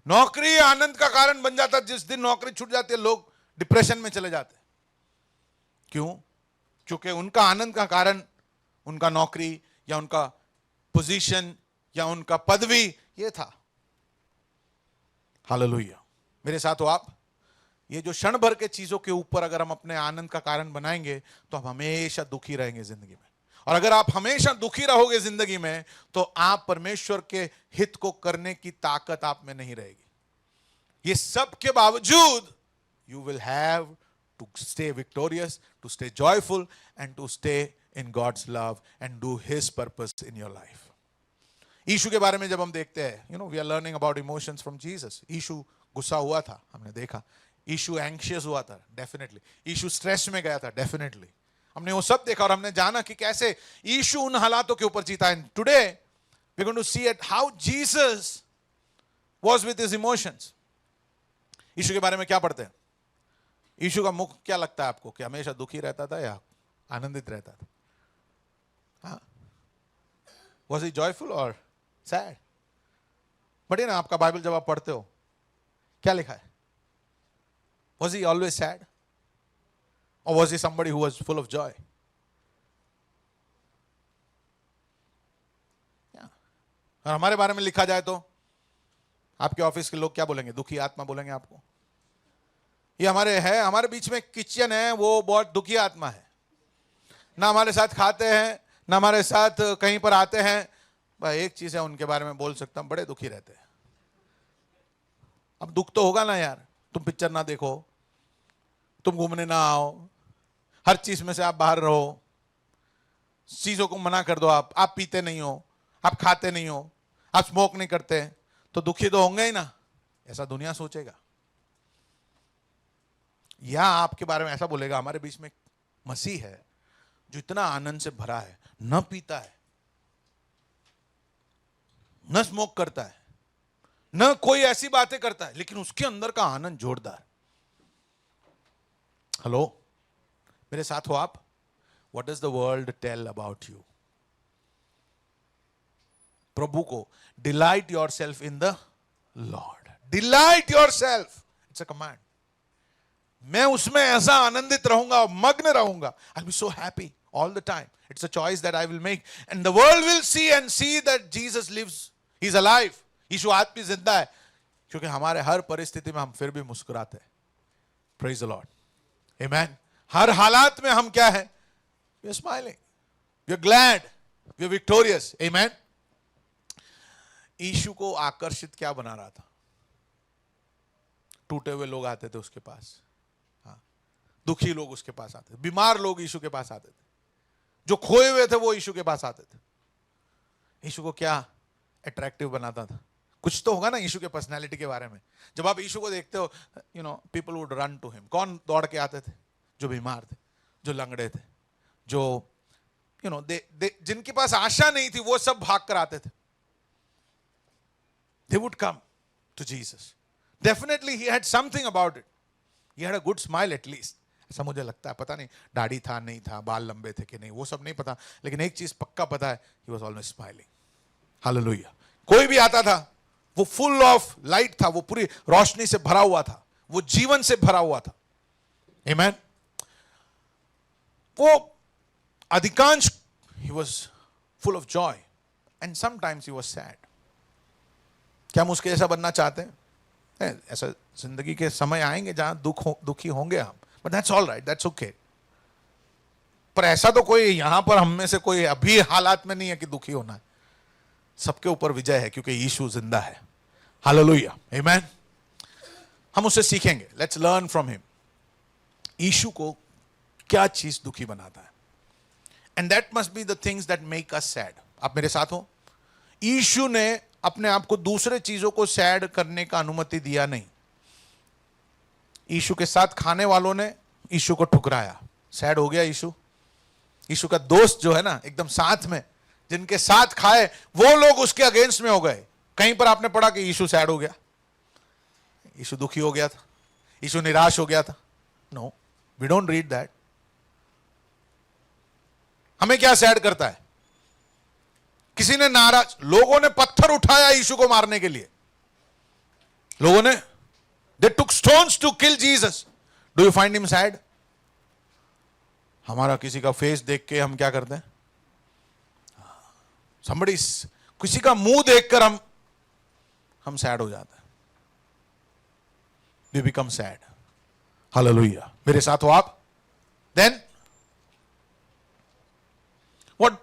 नौकरी आनंद का कारण बन जाता, जिस दिन नौकरी छूट जाती है लोग डिप्रेशन में चले जाते। क्यों? क्योंकि उनका आनंद का कारण उनका नौकरी या उनका पोजीशन या उनका पदवी ये था। हालेलुया। मेरे साथ हो आप? ये जो क्षण भर के चीजों के ऊपर अगर हम अपने आनंद का कारण बनाएंगे तो हम हमेशा दुखी रहेंगे जिंदगी में। और अगर आप हमेशा दुखी रहोगे जिंदगी में तो आप परमेश्वर के हित को करने की ताकत आप में नहीं रहेगी। ये सब के बावजूद you will have to stay victorious, to stay joyful and to stay in God's love and do his purpose in your life. यीशु के बारे में जब हम देखते हैं, we are learning about emotions from Jesus. यीशु गुस्सा हुआ था, हमने देखा। यीशु एंग्शियस हुआ था, डेफिनेटली। यीशु स्ट्रेस में गया था, डेफिनेटली। हमने वो सब देखा और हमने जाना कि कैसे यीशु उन हालातों के ऊपर जीता है। Today we are going to see it how Jesus was with his emotions. यीशु के बारे में क्या पढ़ते हैं? यीशु का मुख क्या लगता है आपको, कि हमेशा दुखी रहता था या आनंदित रहता था? हाँ, वाज ही जॉयफुल और सैड? बढ़िया ना, आपका बाइबल जब आप पढ़ते हो क्या लिखा है? Was he always sad? Or was he somebody who was full of joy? Yeah. और हमारे बारे में लिखा जाए तो आपके ऑफिस के लोग क्या बोलेंगे? दुखी आत्मा बोलेंगे आपको। ये हमारे बीच में किचन है, वो बहुत दुखी आत्मा है। ना हमारे साथ खाते हैं, ना हमारे साथ कहीं पर आते हैं। भाई एक चीज है उनके बारे में बोल सकता हूं, बड़े दुखी रहते हैं। अब दुख तो होगा ना यार, तुम पिक्चर ना देखो, तुम घूमने ना आओ, हर चीज में से आप बाहर रहो, चीजों को मना कर दो, आप पीते नहीं हो, आप खाते नहीं हो, आप स्मोक नहीं करते, तो दुखी तो होंगे ही ना, ऐसा दुनिया सोचेगा। या आपके बारे में ऐसा बोलेगा, हमारे बीच में मसीह है जो इतना आनंद से भरा है, न पीता है, न स्मोक करता है, न कोई ऐसी बातें करता है, लेकिन उसके अंदर का आनंद जोरदार। हेलो, मेरे साथ हो आप? What does the world tell about you? प्रभु को delight yourself in the Lord. Delight yourself, it's a command. मैं उसमें ऐसा आनंदित रहूंगा, मग्न रहूंगा। I will be so happy all the time. It's a choice that I will make and the world will see that Jesus lives, he is alive. यीशु आज भी जिंदा है, क्योंकि हमारे हर परिस्थिति में हम फिर भी मुस्कुराते हैं। Praise the Lord, amen. हर हालात में हम क्या है? We are smiling, we are glad, we are victorious, amen. यीशु को आकर्षित क्या बना रहा था? टूटे हुए लोग आते थे उसके पास, हाँ, दुखी लोग उसके पास आते थे, बीमार लोग यीशु के पास आते थे, जो खोए हुए थे वो यीशु के पास आते थे। यीशु को क्या अट्रैक्टिव बनाता था? कुछ तो होगा ना यीशु के पर्सनालिटी के बारे में। जब आप यीशु को देखते हो, people would run to him. कौन दौड़ के आते थे? जो बीमार थे, जो लंगड़े थे, जो जिनके पास आशा नहीं थी, वो सब भाग कर आते थे। They would come to Jesus. Definitely he had something about it. He had a good smile at least. ऐसा मुझे लगता है, पता नहीं दाढ़ी था नहीं था, बाल लंबे थे कि नहीं, वो सब नहीं पता, लेकिन एक चीज पक्का पता है, he was always smiling. Hallelujah. कोई भी आता था, वो फुल ऑफ लाइट था, वो पूरी रोशनी से भरा हुआ था, वो जीवन से भरा हुआ था। Amen. वो अधिकांश he was full of joy and sometimes he was sad. क्या हम उसके जैसा बनना चाहते हैं? ऐसा जिंदगी के समय आएंगे जहां दुखी होंगे हम, but that's all right, that's okay. पर ऐसा तो कोई यहां पर हम में से कोई अभी हालात में नहीं है कि दुखी होना है। सबके ऊपर विजय है, क्योंकि यीशु जिंदा है। हालेलुया, आमेन। हम उससे सीखेंगे, लेट्स लर्न फ्रॉम हिम। यीशु को क्या चीज दुखी बनाता है? And that must be the things that make us sad. आप मेरे साथ हो? यीशु ने अपने आप को दूसरे चीजों को सैड करने का अनुमति दिया नहीं। यीशु के साथ खाने वालों ने यीशु को ठुकराया, सैड हो गया यीशु। यीशु का दोस्त जो है ना, एकदम साथ में जिनके साथ खाए, वो लोग उसके अगेंस्ट में हो गए। कहीं पर आपने पढ़ा कि यीशु सैड हो गया, यीशु दुखी हो गया था, यीशु निराश हो गया था? No, we don't read that. हमें क्या सैड करता है? किसी ने नाराज, लोगों ने पत्थर उठाया यीशु को मारने के लिए, लोगों ने they took stones to kill Jesus. Do you find him sad? हमारा किसी का फेस देख के हम क्या करते हैं? somebody, किसी का मुंह देखकर हम सैड हो जाते हैं। we become sad. Hallelujah. मेरे साथ हो आप? Then what?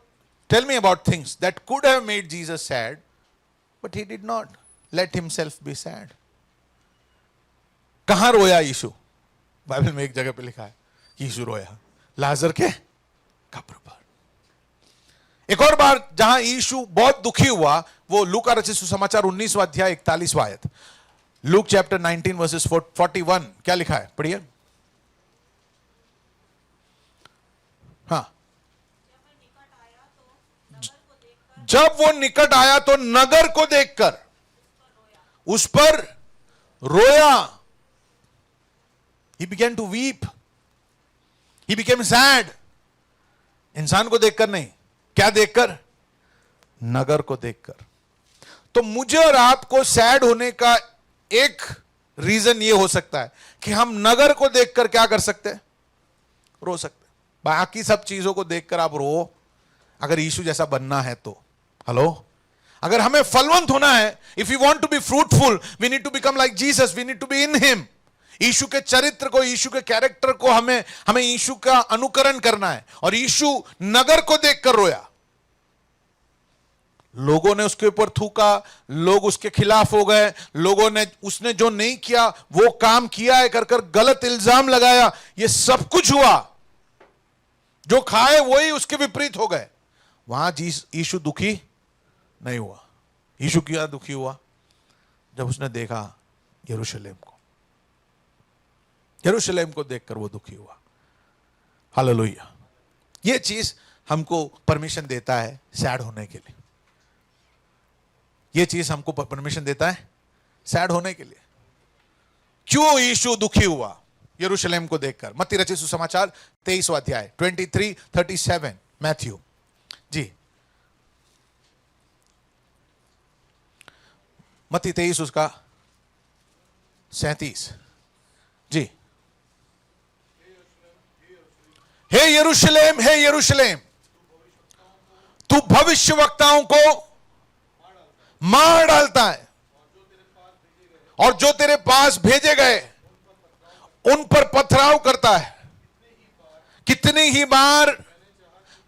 Tell me about things that could have made Jesus sad, but he did not let himself be sad. कहां रोया यीशु? बाइबल में एक जगह पे लिखा है यीशु रोया लाजर के कब्र पर। एक और बार जहां यीशु बहुत दुखी हुआ, वो लूका रचित सुसमाचार 19वां अध्याय 41वां आयत, लूक चैप्टर 19 वर्सेस 41। क्या लिखा है? पढ़िए। हाँ, जब वो निकट आया तो नगर को देखकर उस पर रोया। He began to weep. He became sad. इंसान को देखकर नहीं, क्या देखकर? नगर को देखकर। तो मुझे और आपको सैड होने का एक रीजन ये हो सकता है कि हम नगर को देखकर क्या कर सकते हैं? रो सकते हैं। बाकी सब चीजों को देखकर आप रो, अगर यीशु जैसा बनना है तो। हेलो, अगर हमें फलवंत होना है, if you want to be fruitful, we need to become like Jesus, we need to be in him. यीशु के चरित्र को, यीशु के कैरेक्टर को हमें यीशु का अनुकरण करना है। और यीशु नगर को देखकर रोया। लोगों ने उसके ऊपर थूका, लोग उसके खिलाफ हो गए, लोगों ने उसने जो नहीं किया वो काम किया है कर गलत इल्जाम लगाया, ये सब कुछ हुआ। जो खाए वही उसके विपरीत हो गए। वहां यीशु दुखी नहीं हुआ। यीशु क्या दुखी हुआ? जब उसने देखा यरूशलेम को, यरूशलेम को देखकर वो दुखी हुआ। हालेलुया। ये चीज हमको परमिशन देता है सैड होने के लिए। ये चीज हमको परमिशन देता है सैड होने के लिए। क्यों यीशु दुखी हुआ यरूशलेम को देखकर? मत्ती रचित सुसमाचार 23वां अध्याय 23-37 मैथ्यू जी, मत्ती 23 उसका 37 जी। हे यरूशलेम, हे यरूशलेम, तू भविष्यवक्ताओं को मार डालता है और जो तेरे पास भेजे गए उन पर पथराव करता है। कितनी ही बार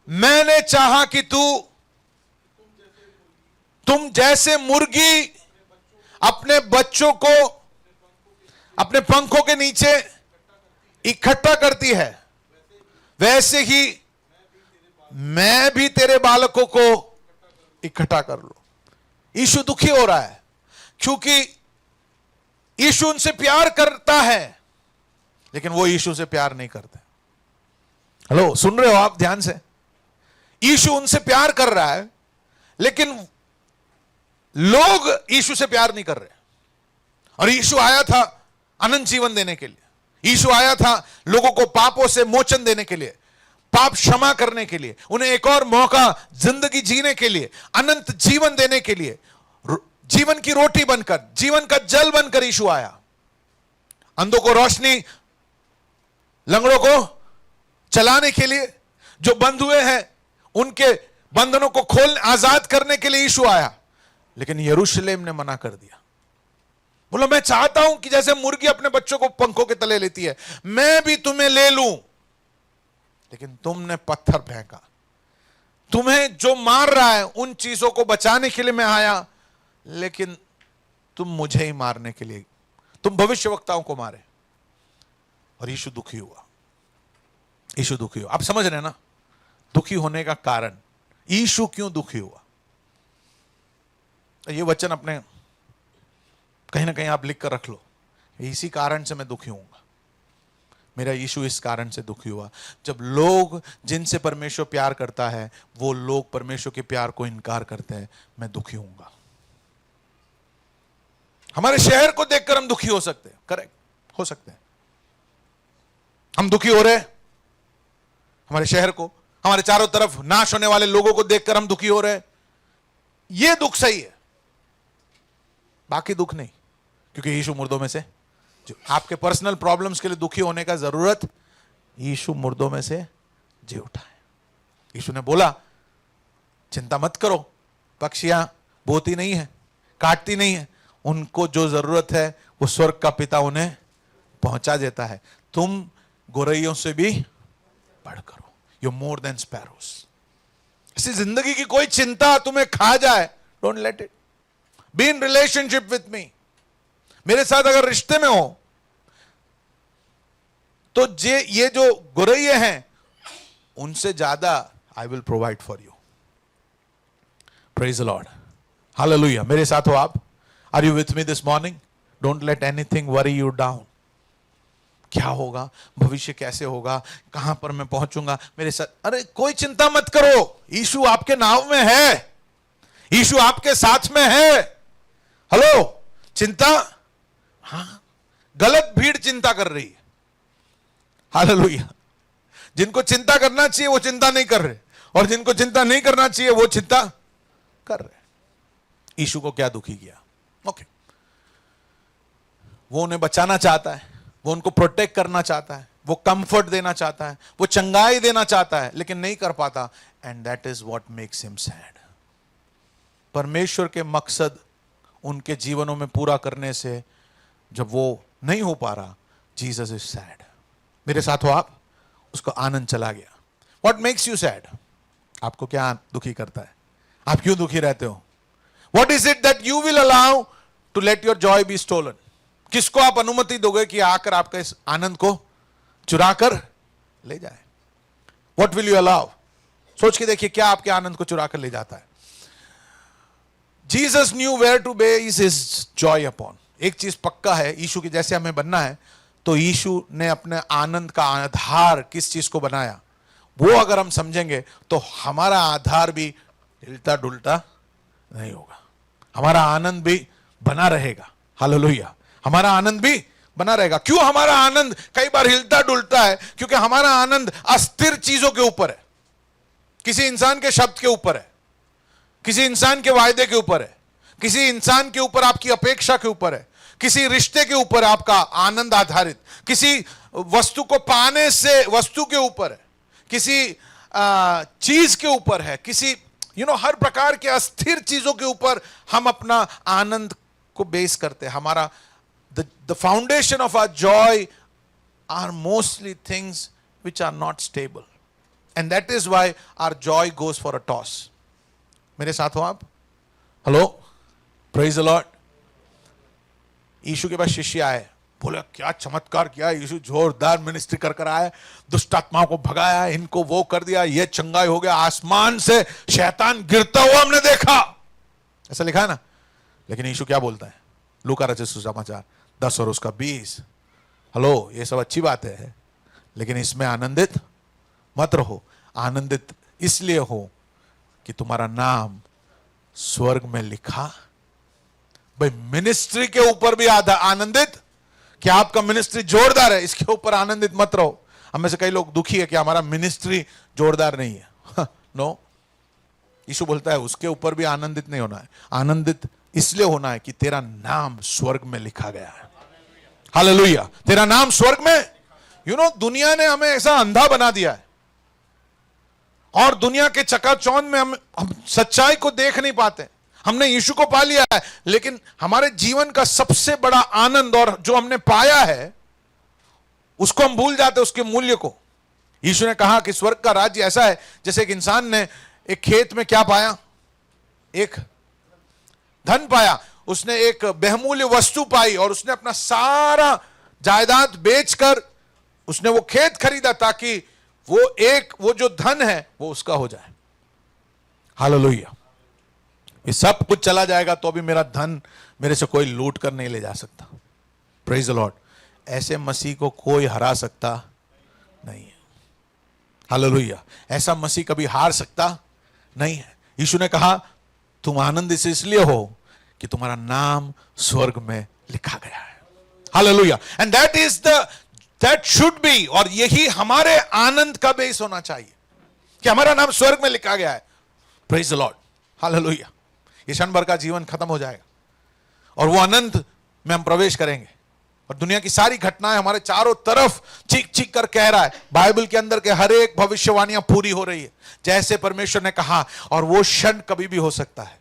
मैंने चाहा कि तुम जैसे मुर्गी अपने बच्चों को अपने पंखों के नीचे इकट्ठा करती है, वैसे ही मैं भी तेरे बालकों को इकट्ठा कर लूं। यीशु दुखी हो रहा है क्योंकि यीशु उनसे प्यार करता है, लेकिन वो यीशु से प्यार नहीं करते। हेलो, सुन रहे हो आप ध्यान से? यीशु उनसे प्यार कर रहा है, लेकिन लोग यीशु से प्यार नहीं कर रहे। और यीशु आया था अनंत जीवन देने के लिए। यीशु आया था लोगों को पापों से मोचन देने के लिए, पाप क्षमा करने के लिए, उन्हें एक और मौका जिंदगी जीने के लिए, अनंत जीवन देने के लिए। जीवन की रोटी बनकर, जीवन का जल बनकर यीशु आया। अंधों को रोशनी, लंगड़ों को चलाने के लिए, जो बंद हुए हैं उनके बंधनों को खोलने, आजाद करने के लिए यीशु आया। लेकिन यरूशलेम ने मना कर दिया। बोलो, मैं चाहता हूं कि जैसे मुर्गी अपने बच्चों को पंखों के तले लेती है, मैं भी तुम्हें ले लूं, लेकिन तुमने पत्थर फेंका। तुम्हें जो मार रहा है उन चीजों को बचाने के लिए मैं आया, लेकिन तुम मुझे ही मारने के लिए, तुम भविष्यवक्ताओं को मारे। और यीशु दुखी हुआ। यीशु दुखी हुआ। आप समझ रहे हैं ना दुखी होने का कारण? यीशु क्यों दुखी हुआ? तो ये वचन अपने कहीं ना कहीं आप लिख कर रख लो, इसी कारण से मैं दुखी हूंगा, मेरा यीशु इस कारण से दुखी हुआ। जब लोग जिनसे परमेश्वर प्यार करता है वो लोग परमेश्वर के प्यार को इनकार करते हैं, मैं दुखी हूंगा। हमारे शहर को देखकर हम दुखी हो सकते हैं, करेक्ट, हो सकते हैं। हम दुखी हो रहे हैं हमारे शहर को, हमारे चारों तरफ नाश होने वाले लोगों को देखकर हम दुखी हो रहे हैं, यह दुख सही है, बाकी दुख नहीं। क्योंकि यीशु मुर्दों में से, जो आपके पर्सनल प्रॉब्लम्स के लिए दुखी होने का जरूरत, यीशु मुर्दों में से जी उठा है। यीशु ने बोला चिंता मत करो, पक्षियां बोती नहीं है, काटती नहीं है, उनको जो जरूरत है वो स्वर्ग का पिता उन्हें पहुंचा देता है। तुम गोरैयों से भी बढ़कर हो, यू मोर देन स्पैरोस। इसी जिंदगी की कोई चिंता तुम्हें खा जाए, don't let it. Be in relationship with me, मेरे साथ अगर रिश्ते में हो तो ये जो गोरैये हैं उनसे ज्यादा I will provide for you. Praise the Lord, hallelujah. मेरे साथ हो आप? Are you with me this morning? Don't let anything worry you down. क्या होगा, भविष्य कैसे होगा, कहां पर मैं पहुंचूंगा, मेरे साथ, अरे कोई चिंता मत करो, यीशु आपके नाव में है, यीशु आपके साथ में है। हेलो, चिंता, हाँ, गलत भीड़ चिंता कर रही है। हालेलुया। जिनको चिंता करना चाहिए वो चिंता नहीं कर रहे, और जिनको चिंता नहीं करना चाहिए वो चिंता कर रहे। यीशु को क्या दुखी किया? ओके, वो उन्हें बचाना चाहता है, वो उनको प्रोटेक्ट करना चाहता है, वो कंफर्ट देना चाहता है, वो चंगाई देना चाहता है, लेकिन नहीं कर पाता। And that is what makes him sad. परमेश्वर के मकसद उनके जीवनों में पूरा करने से जब वो नहीं हो पा रहा, जीसस इज सैड। मेरे साथ हो आप? उसको आनंद चला गया। What makes you sad? आपको क्या दुखी करता है? आप क्यों दुखी रहते हो? What is it that you will allow to let your joy be stolen? किसको आप अनुमति दोगे कि आकर आपका इस आनंद को चुरा कर ले जाए? What will you allow? सोच के देखिए, क्या आपके आनंद को चुरा कर ले जाता है? Jesus knew where to base his joy upon. एक चीज पक्का है, यीशु के जैसे हमें बनना है तो यीशु ने अपने आनंद का आधार किस चीज को बनाया, वो अगर हम समझेंगे तो हमारा आधार भी हिलता डुलता नहीं होगा, हमारा आनंद भी बना रहेगा। हालेलुया, हमारा आनंद भी बना रहेगा। क्यों हमारा आनंद कई बार हिलता डुलता है? क्योंकि हमारा आनंद अस्थिर चीजों के ऊपर है, किसी इंसान के शब्द के ऊपर है, किसी इंसान के वायदे के ऊपर है, किसी इंसान के ऊपर आपकी अपेक्षा के ऊपर है, किसी रिश्ते के ऊपर आपका आनंद आधारित, किसी वस्तु को पाने से वस्तु के ऊपर है, किसी चीज के ऊपर है, किसी हर प्रकार के अस्थिर चीजों के ऊपर हम अपना आनंद को बेस करते हैं। हमारा the foundation of our joy are mostly things which are not stable, and that is why our joy goes for a toss. मेरे साथ हो आप? Hello, praise the Lord. यीशु के पास शिष्य आए, बोले क्या चमत्कार किया यीशु, जोरदार मिनिस्ट्री कर कर आया, दुष्ट आत्माओं को भगाया, इनको वो कर दिया, ये चंगाई हो गया, आसमान से शैतान गिरता हुआ हमने देखा, ऐसा लिखा है ना। लेकिन यीशु क्या बोलता है? लूका रचित सुसमाचार 10 और उसका 20। हेलो, ये सब अच्छी बात है, लेकिन इसमें आनंदित मत रहो। आनंदित इसलिए हो कि तुम्हारा नाम स्वर्ग में लिखा। भाई, मिनिस्ट्री के ऊपर भी आनंदित, क्या आपका मिनिस्ट्री जोरदार है, इसके ऊपर आनंदित मत रहो। हम में से कई लोग दुखी है कि हमारा मिनिस्ट्री जोरदार नहीं है। नो, यीशु बोलता है उसके ऊपर भी आनंदित नहीं होना है, आनंदित इसलिए होना है कि तेरा नाम स्वर्ग में लिखा गया है। हालेलुया, तेरा नाम स्वर्ग में। दुनिया ने हमें ऐसा अंधा बना दिया है, और दुनिया के चकाचौंध में हम सच्चाई को देख नहीं पाते। हमने यीशु को पा लिया है, लेकिन हमारे जीवन का सबसे बड़ा आनंद और जो हमने पाया है उसको हम भूल जाते, उसके मूल्य को। यीशु ने कहा कि स्वर्ग का राज्य ऐसा है जैसे एक इंसान ने एक खेत में क्या पाया? एक धन पाया, उसने एक बहुमूल्य वस्तु पाई, और उसने अपना सारा जायदाद बेचकर उसने वो खेत खरीदा ताकि वो जो धन है वो उसका हो जाए। हालेलुया। ये सब कुछ चला जाएगा तो भी मेरा धन मेरे से कोई लूट कर नहीं ले जा सकता। Praise the Lord. ऐसे मसीह को कोई हरा सकता नहीं है। हालेलुया। ऐसा मसीह कभी हार सकता नहीं है। यीशु ने कहा तुम आनंदित इसलिए हो कि तुम्हारा नाम स्वर्ग में लिखा गया है। Hallelujah. And that should be, और यही हमारे आनंद का बेस होना चाहिए कि हमारा नाम स्वर्ग में लिखा गया है। Praise the Lord. हालेलुया। ये क्षण भर का जीवन खत्म हो जाएगा और वो अनंत में हम प्रवेश करेंगे और दुनिया की सारी घटनाएं हमारे चारों तरफ चीख चीख कर कह रहा है, बाइबल के अंदर के हर एक भविष्यवाणियां पूरी हो रही है जैसे परमेश्वर ने कहा। और वो क्षण कभी भी हो सकता है,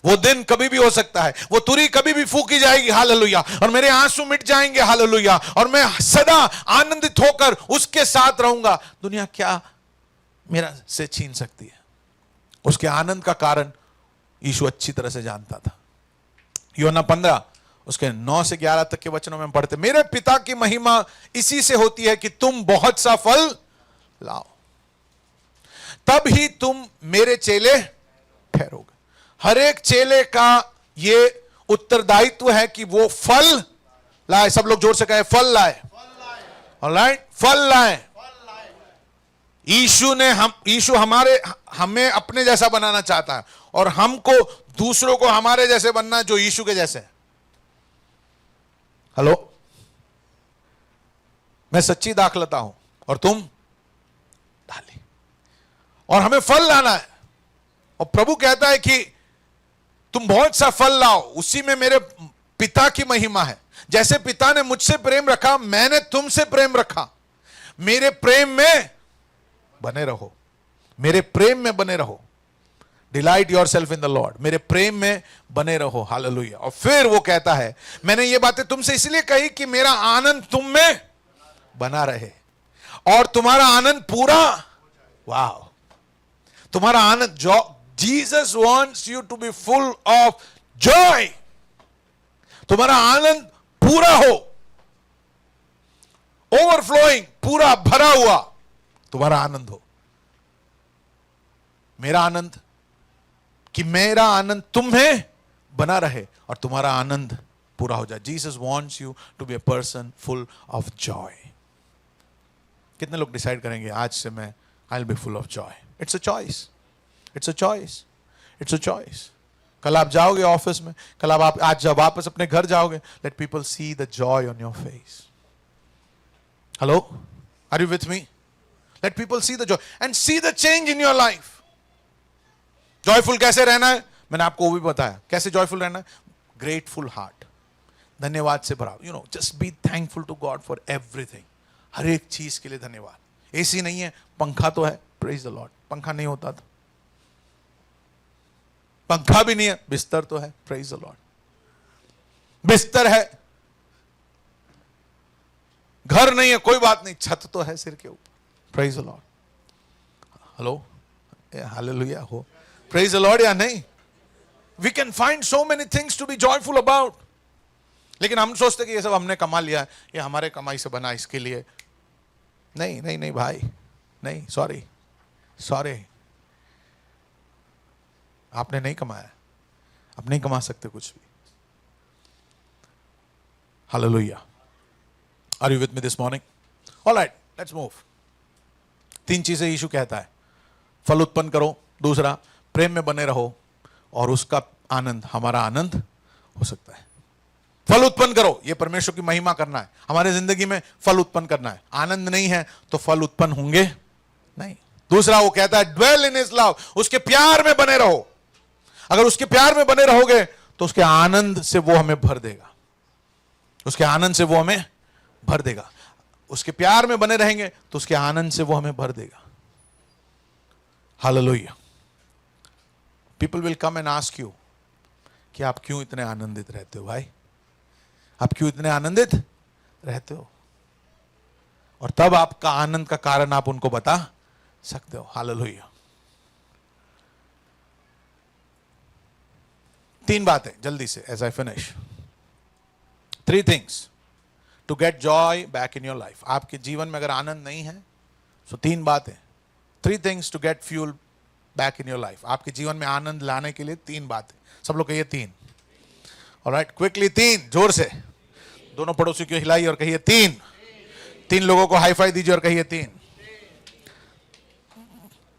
वो दिन कभी भी हो सकता है, वो तुरी कभी भी फूकी जाएगी। हालेलुया। और मेरे आंसू मिट जाएंगे। हालेलुया। और मैं सदा आनंदित होकर उसके साथ रहूंगा। दुनिया क्या मेरा से छीन सकती है? उसके आनंद का कारण यीशु अच्छी तरह से जानता था। यूहन्ना 15 उसके 9 से 11 तक के वचनों में हम पढ़ते, मेरे पिता की महिमा इसी से होती है कि तुम बहुत सा फल लाओ, तब ही तुम मेरे चेले ठहरोगे। हर एक चेले का ये उत्तरदायित्व है कि वो फल लाए। सब लोग जोर से कहे फल लाए। ऑलराइट, फल लाए। यीशु हमें अपने जैसा बनाना चाहता है और हमको दूसरों को हमारे जैसे बनना है जो यीशु के जैसे हैं। हेलो, मैं सच्ची दाखलता हूं और तुम डाली, और हमें फल लाना है। और प्रभु कहता है कि तुम बहुत सा फल लाओ, उसी में मेरे पिता की महिमा है। जैसे पिता ने मुझसे प्रेम रखा, मैंने तुमसे प्रेम रखा। मेरे प्रेम में बने रहो, मेरे प्रेम में बने रहो। Delight yourself in the Lord. मेरे प्रेम में बने रहो। हालेलुया। और फिर वो कहता है, मैंने ये बातें तुमसे इसलिए कही कि मेरा आनंद तुम में बना रहे और तुम्हारा आनंद पूरा। वाह, तुम्हारा आनंद। Jesus wants you to be full of joy. तुम्हारा आनंद पूरा हो, ओवरफ्लोइंग, पूरा भरा हुआ तुम्हारा आनंद हो। मेरा आनंद, कि मेरा आनंद तुम्हें बना रहे और तुम्हारा आनंद पूरा हो जाए। Jesus wants you to be a person full of joy. कितने लोग डिसाइड करेंगे आज से मैं I will be full of joy? It's a choice, it's a choice, it's a choice. कल आप जाओगे ऑफिस में, कल आप आज जब वापस अपने घर जाओगे, let people see the joy on your face. Hello, are you with me? Let people see the joy and see the change in your life. Joyful कैसे रहना है? मैंने आपको वो भी बताया कैसे जॉयफुल रहना है। ग्रेटफुल हार्ट, धन्यवाद से भरा। You know, just be thankful to God for everything. हर एक चीज के लिए धन्यवाद। एसी नहीं है, पंखा तो है, प्रेज द लॉर्ड। पंखा नहीं होता तो, पंखा भी नहीं है, बिस्तर तो है, प्रेज द लॉर्ड। बिस्तर है, घर नहीं है, कोई बात नहीं, छत तो है सिर के ऊपर, praise the Lord. Hello, hallelujah हो, प्रेज द लॉर्ड या नहीं? We can find so many things to be joyful about. लेकिन हम सोचते कि ये सब हमने कमा लिया, ये हमारे कमाई से बना, इसके लिए नहीं नहीं नहीं भाई, नहीं, सॉरी सॉरी, आपने नहीं कमाया, आप नहीं कमा सकते कुछ भी। Hallelujah. Are you with me this morning? Alright, let's move. 3 चीजें यीशु कहता है। फल उत्पन्न करो, दूसरा प्रेम में बने रहो, और उसका आनंद हमारा आनंद हो सकता है। फल उत्पन्न करो, यह परमेश्वर की महिमा करना है। हमारे जिंदगी में फल उत्पन्न करना है। आनंद नहीं है तो फल उत्पन्न होंगे नहीं। दूसरा वो कहता है ड्वेल इन हिज लव, उसके प्यार में बने रहो। अगर उसके प्यार में बने रहोगे तो उसके आनंद से वो हमें भर देगा, उसके आनंद से वो हमें भर देगा। उसके प्यार में बने रहेंगे तो उसके आनंद से वो हमें भर देगा। Hallelujah. People will come and ask you कि आप क्यों इतने आनंदित रहते हो भाई, आप क्यों इतने आनंदित रहते हो? और तब आपका आनंद का कारण आप उनको बता सकते हो। हालेलुया। 3 बातें जल्दी से, as I finish. 3 things to get joy back in your life. आपके जीवन में अगर आनंद नहीं है तो 3 बातें, 3 things to get fuel back in your life. आपके जीवन में आनंद लाने के लिए 3 बातें. सब लोग कहिए 3. Alright, quickly 3, जोर से. दोनों पड़ोसियों को हिलाइए और कहिए 3. 3 लोगों को हाई फाई दीजिए और कहिए 3.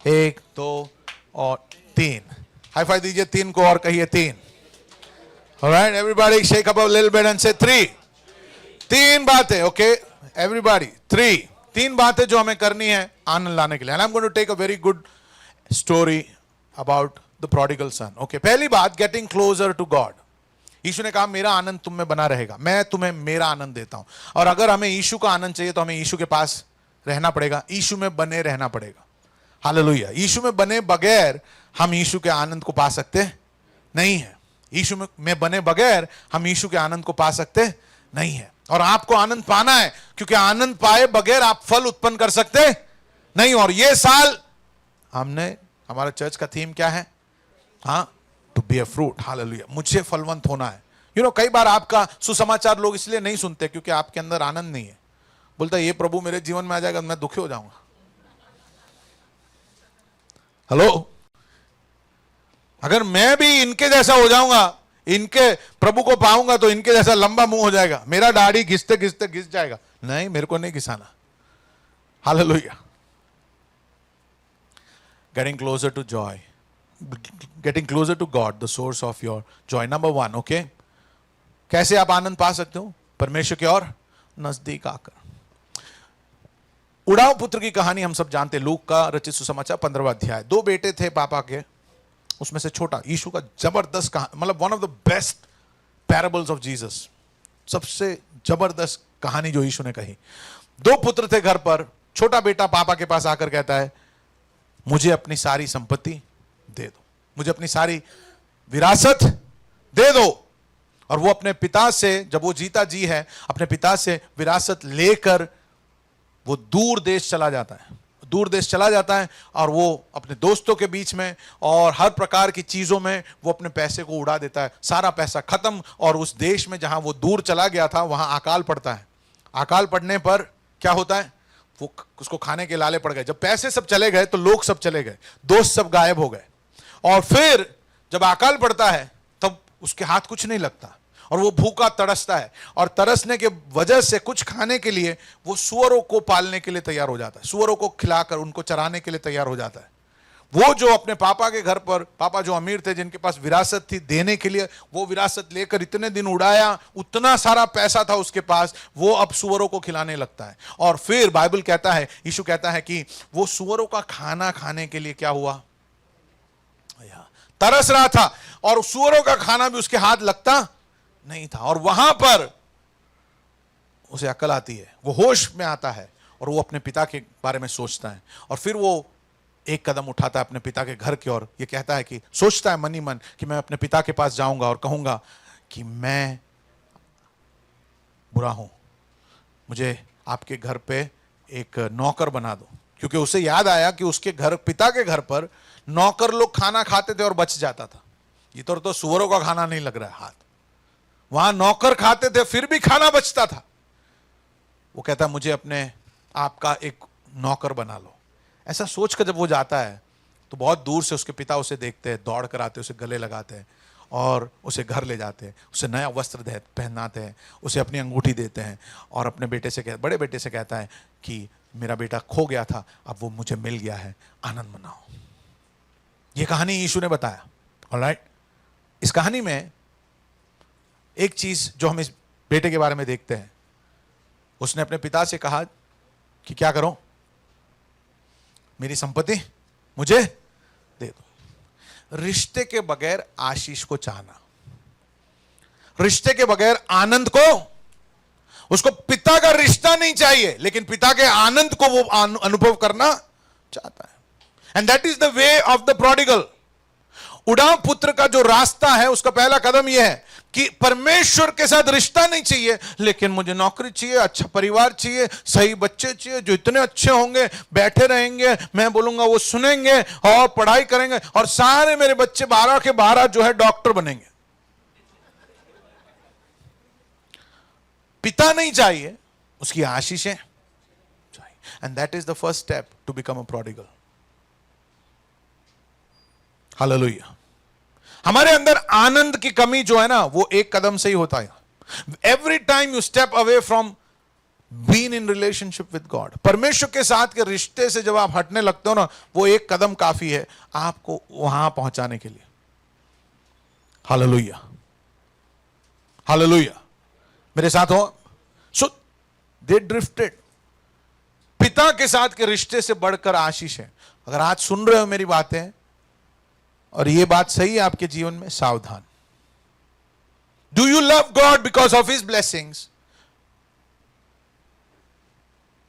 1, 2 और 3. हाई फाई दीजिए 3 को और कहिए 3. Alright, everybody shake up a little bit and say 3. 3 बातें, okay? Everybody, 3. 3 बातें जो हमें करनी है आनंद लाने के लिए. And I'm going to take a very good story about the prodigal son. Okay, पहली बात, getting closer to God. यीशु ने कहा मेरा आनंद तुम में बना रहेगा, मैं तुम्हें मेरा आनंद देता हूं. और अगर हमें यीशु का आनंद चाहिए तो हमें यीशु के पास रहना पड़ेगा, यीशु में बने रहना पड़ेगा. हालेलुया. यीशु में बने बगैर हम यीशु के आनंद को पा सकते नहीं है. यीशु में बने बगैर हम यीशु के आनंद को पा सकते नहीं है. और आपको आनंद पाना है, क्योंकि आनंद पाए बगैर आप फल उत्पन्न कर सकते नहीं. और ये साल हमारा चर्च का थीम क्या है? हाँ, to be a fruit. Hallelujah. मुझे फलवंत होना है. कई बार आपका सुसमाचार लोग इसलिए नहीं सुनते क्योंकि आपके अंदर आनंद नहीं है. बोलता है ये प्रभु मेरे जीवन में आ जाएगा मैं दुखी हो जाऊंगा. हेलो, अगर मैं भी इनके जैसा हो जाऊंगा, इनके प्रभु को पाऊंगा तो इनके जैसा लंबा मुंह हो जाएगा, मेरा दाढ़ी घिसते घिसते घिस जाएगा. नहीं, मेरे को नहीं घिसाना. Hallelujah. Getting closer to joy, getting closer to God, the source of your joy. Number 1, okay? कैसे आप आनंद पा सकते हो? परमेश्वर की ओर नजदीक आकर. उड़ाव पुत्र की कहानी हम सब जानते हैं. लूक का रचित सुसमाचार 15वां अध्याय. 2 बेटे थे पापा के, उसमें से छोटा. यीशु का जबरदस्त कहानी, मतलब one of the best parables of Jesus. सबसे जबरदस्त कहानी जो यीशु ने कही. 2 पुत्र थे घर पर. छोटा बेटा पापा के पास आकर कहता है मुझे अपनी सारी संपत्ति दे दो, मुझे अपनी सारी विरासत दे दो. और वो अपने पिता से, जब वो जीता जी है, अपने पिता से विरासत लेकर वो दूर देश चला जाता है. दूर देश चला जाता है और वो अपने दोस्तों के बीच में और हर प्रकार की चीजों में वो अपने पैसे को उड़ा देता है. सारा पैसा खत्म. और उस देश में जहां वो दूर चला गया था वहां अकाल पड़ता है. अकाल पड़ने पर क्या होता है? वो उसको खाने के लाले पड़ गए. जब पैसे सब चले गए तो लोग सब चले गए, दोस्त सब गायब हो गए. और फिर जब अकाल पड़ता है तब उसके हाथ कुछ नहीं लगता और वो भूखा तड़सता है. और तरसने के वजह से कुछ खाने के लिए वो सुअरों को पालने के लिए तैयार हो जाता है, सुअरों को खिलाकर उनको चराने के लिए तैयार हो जाता है. वो जो अपने पापा के घर पर, पापा जो अमीर थे, जिनके पास विरासत थी देने के लिए, वो विरासत लेकर इतने दिन उड़ाया, उतना सारा पैसा था उसके पास, वो अब सुअरों को खिलाने लगता है. और फिर बाइबल कहता है, यीशु कहता है कि वो सुअरों का खाना खाने के लिए क्या हुआ? तरस रहा था. और सुअरों का खाना भी उसके हाथ लगता नहीं था. और वहां पर उसे अकल आती है, वो होश में आता है और वो अपने पिता के बारे में सोचता है. और फिर वो एक कदम उठाता है अपने पिता के घर की ओर. ये कहता है कि सोचता है मन ही मन कि मैं अपने पिता के पास जाऊंगा और कहूंगा कि मैं बुरा हूं, मुझे आपके घर पे एक नौकर बना दो. क्योंकि उसे याद आया कि उसके घर, पिता के घर पर नौकर लोग खाना खाते थे और बच जाता था. ये तो सुअरों का खाना नहीं लग रहा है हाथ. वहां नौकर खाते थे फिर भी खाना बचता था. वो कहता है मुझे अपने आपका एक नौकर बना लो. ऐसा सोचकर जब वो जाता है तो बहुत दूर से उसके पिता उसे देखते हैं, दौड़ कर आते, उसे गले लगाते हैं और उसे घर ले जाते हैं, उसे नया वस्त्र पहनाते हैं, उसे अपनी अंगूठी देते हैं और अपने बेटे से बड़े बेटे से कहता है कि मेरा बेटा खो गया था, अब वो मुझे मिल गया है, आनंद मनाओ. ये कहानी यीशु ने बताया. ऑलराइट. इस कहानी में एक चीज जो हम इस बेटे के बारे में देखते हैं, उसने अपने पिता से कहा कि क्या करो, मेरी संपत्ति मुझे दे दो. रिश्ते के बगैर आशीष को चाहना, रिश्ते के बगैर आनंद को, उसको पिता का रिश्ता नहीं चाहिए लेकिन पिता के आनंद को वो अनुभव करना चाहता है. And that is the way of the prodigal. उड़ाव पुत्र का जो रास्ता है उसका पहला कदम यह है कि परमेश्वर के साथ रिश्ता नहीं चाहिए लेकिन मुझे नौकरी चाहिए, अच्छा परिवार चाहिए, सही बच्चे चाहिए जो इतने अच्छे होंगे, बैठे रहेंगे, मैं बोलूंगा वो सुनेंगे और पढ़ाई करेंगे और सारे मेरे बच्चे 12 के 12 जो है डॉक्टर बनेंगे. पिता नहीं चाहिए, उसकी आशीषें चाहिए. And that is the first step to become a prodigal. Hallelujah. हमारे अंदर आनंद की कमी जो है ना, वो एक कदम से ही होता है। Every time you step away from being in relationship with God, परमेश्वर के साथ के रिश्ते से जब आप हटने लगते हो ना, वो एक कदम काफी है आपको वहां पहुंचाने के लिए। हालेलुया, हालेलुया, मेरे साथ हो। सो दे ड्रिफ्टेड। पिता के साथ के रिश्ते से बढ़कर आशीष है। अगर आज सुन रहे हो मेरी बातें और ये बात सही है आपके जीवन में, सावधान। Do you love God because of his blessings?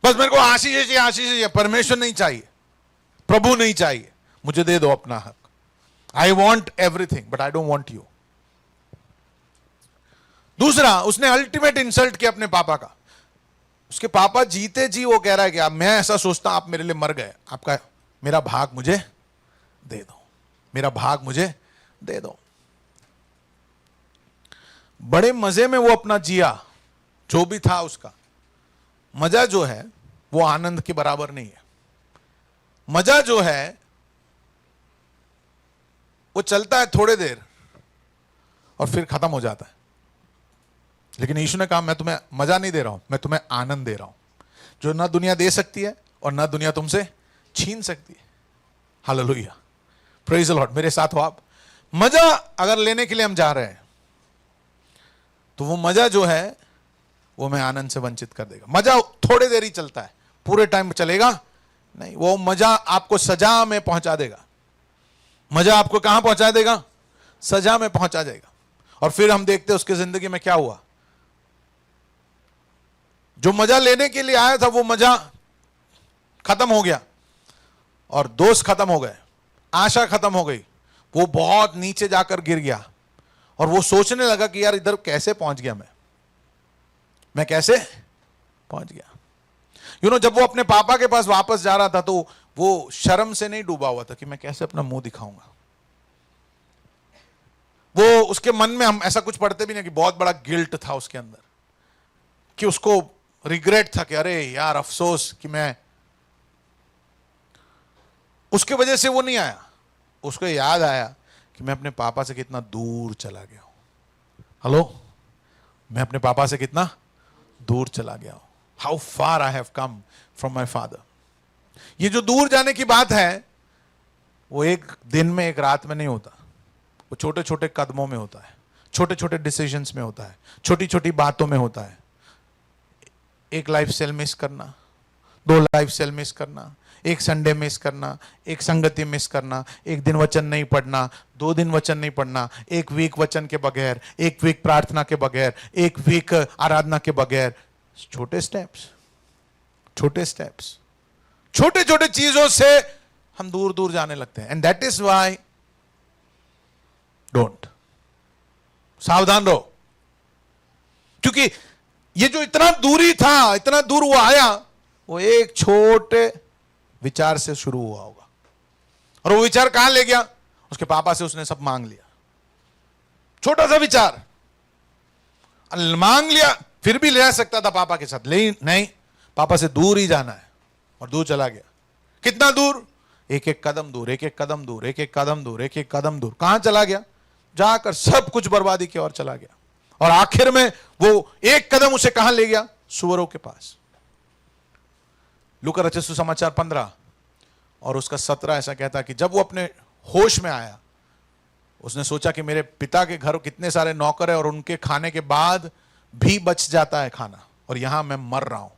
बस मेरे को आशीष चाहिए, आशीष चाहिए, परमेश्वर नहीं चाहिए, प्रभु नहीं चाहिए, मुझे दे दो अपना हक। I want everything but I don't want you. दूसरा, उसने अल्टीमेट इंसल्ट किया अपने पापा का। उसके पापा जीते जी वो कह रहा है कि मैं ऐसा सोचता आप मेरे लिए मर गए, आपका मेरा भाग मुझे दे दो, मेरा भाग मुझे दे दो। बड़े मजे में वो अपना जिया, जो भी था उसका मजा जो है वो आनंद के बराबर नहीं है। मजा जो है वो चलता है थोड़े देर और फिर खत्म हो जाता है। लेकिन यीशु ने कहा मैं तुम्हें मजा नहीं दे रहा हूं, मैं तुम्हें आनंद दे रहा हूं, जो ना दुनिया दे सकती है और ना दुनिया तुमसे छीन सकती है। Hallelujah, praise the Lord. मेरे साथ हो आप। मजा अगर लेने के लिए हम जा रहे हैं तो वो मजा जो है वो मैं आनंद से वंचित कर देगा। मजा थोड़ी देर ही चलता है, पूरे टाइम चलेगा नहीं। वो मजा आपको सजा में पहुंचा देगा। मजा आपको कहां पहुंचा देगा? सजा में पहुंचा जाएगा। और फिर हम देखते हैं उसकी जिंदगी में क्या हुआ। जो मजा लेने के लिए आया था वो मजा खत्म हो गया और दोस्त खत्म हो गए, आशा खत्म हो गई। वो बहुत नीचे जाकर गिर गया और वो सोचने लगा कि यार इधर कैसे पहुंच गया, मैं कैसे पहुंच गया। जब वो अपने पापा के पास वापस जा रहा था तो वो शर्म से नहीं डूबा हुआ था कि मैं कैसे अपना मुंह दिखाऊंगा। वो उसके मन में, हम ऐसा कुछ पढ़ते भी नहीं कि बहुत बड़ा गिल्ट था उसके अंदर, कि उसको रिग्रेट था कि अरे यार अफसोस कि मैं, उसके वजह से वो नहीं आया। उसको याद आया कि मैं अपने पापा से कितना दूर चला गया हूं। हेलो, मैं अपने पापा से कितना दूर चला गया हूं। How far I have come from my father. ये जो दूर जाने की बात है वो एक दिन में एक रात में नहीं होता, वो छोटे छोटे कदमों में होता है, छोटे छोटे डिसीजंस में होता है, छोटी छोटी बातों में होता है। एक लाइफ सेल मिस करना, 2 लाइफ सेल मिस करना, एक संडे मिस करना, एक संगति मिस करना, एक दिन वचन नहीं पढ़ना, 2 दिन वचन नहीं पढ़ना, एक वीक वचन के बगैर, एक वीक प्रार्थना के बगैर, एक वीक आराधना के बगैर। छोटे स्टेप्स, छोटे स्टेप्स, छोटे छोटे चीजों से हम दूर दूर जाने लगते हैं। And that is why don't, सावधान रहो। क्योंकि ये जो इतना दूरी था, इतना दूर वो आया, वो एक छोटे विचार से शुरू हुआ होगा। और वो विचार कहां ले गया? उसके पापा से उसने सब मांग लिया। छोटा सा विचार मांग लिया, फिर भी ले सकता था पापा के साथ, लेकिन नहीं, पापा से दूर ही जाना है और दूर चला गया। कितना दूर? एक एक कदम दूर, एक एक कदम दूर, एक एक कदम दूर, एक एक कदम दूर। कहां चला गया? जाकर सब कुछ बर्बादी की ओर चला गया। और आखिर में वो एक कदम उसे कहां ले गया? सुअरों के पास। लूका रचित सुसमाचार 15 और उसका 17 ऐसा कहता कि जब वो अपने होश में आया, उसने सोचा कि मेरे पिता के घर कितने सारे नौकर है और उनके खाने के बाद भी बच जाता है खाना, और यहां मैं मर रहा हूं,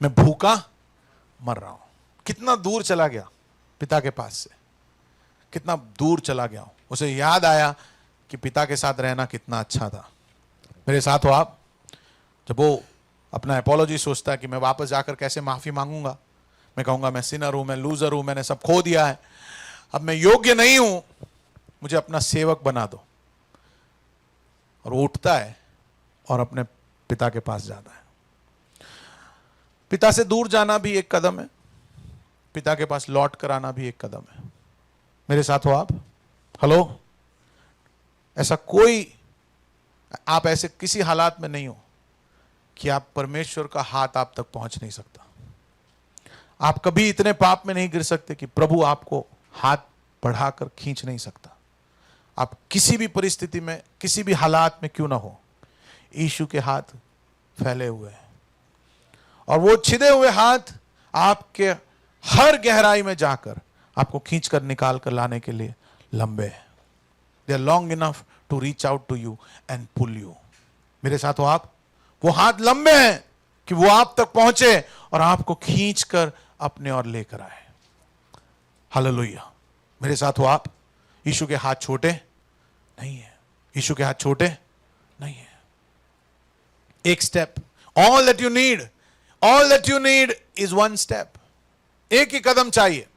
मैं भूखा मर रहा हूं। कितना दूर चला गया पिता के पास से, कितना दूर चला गया। उसे याद आया कि पिता के साथ रहना कितना अच्छा था। मेरे साथ हो आप। जब वो अपना एपोलॉजी सोचता है कि मैं वापस जाकर कैसे माफी मांगूंगा, मैं कहूंगा मैं सिनर हूं, मैं लूजर हूं, मैंने सब खो दिया है, अब मैं योग्य नहीं हूं, मुझे अपना सेवक बना दो। और वो उठता है और अपने पिता के पास जाता है। पिता से दूर जाना भी एक कदम है, पिता के पास लौट कर आना भी एक कदम है। मेरे साथ हो आप। हेलो, ऐसा कोई, आप ऐसे किसी हालात में नहीं हो कि आप परमेश्वर का हाथ आप तक पहुंच नहीं सकता। आप कभी इतने पाप में नहीं गिर सकते कि प्रभु आपको हाथ बढ़ाकर खींच नहीं सकता। आप किसी भी परिस्थिति में, किसी भी हालात में क्यों ना हो, यीशु के हाथ फैले हुए हैं और वो छिदे हुए हाथ आपके हर गहराई में जाकर आपको खींचकर निकाल कर लाने के लिए लंबे हैं। They are long enough to reach out to you and pull you. मेरे साथ हो आप? वो हाथ लंबे हैं कि वो आप तक पहुंचे और आपको खींचकर अपने और लेकर आए। हालेलुया। मेरे साथ हो आप? यीशु के हाथ छोटे नहीं है। यीशु के हाथ छोटे नहीं है। एक step, all that you need is one step. एक ही कदम चाहिए।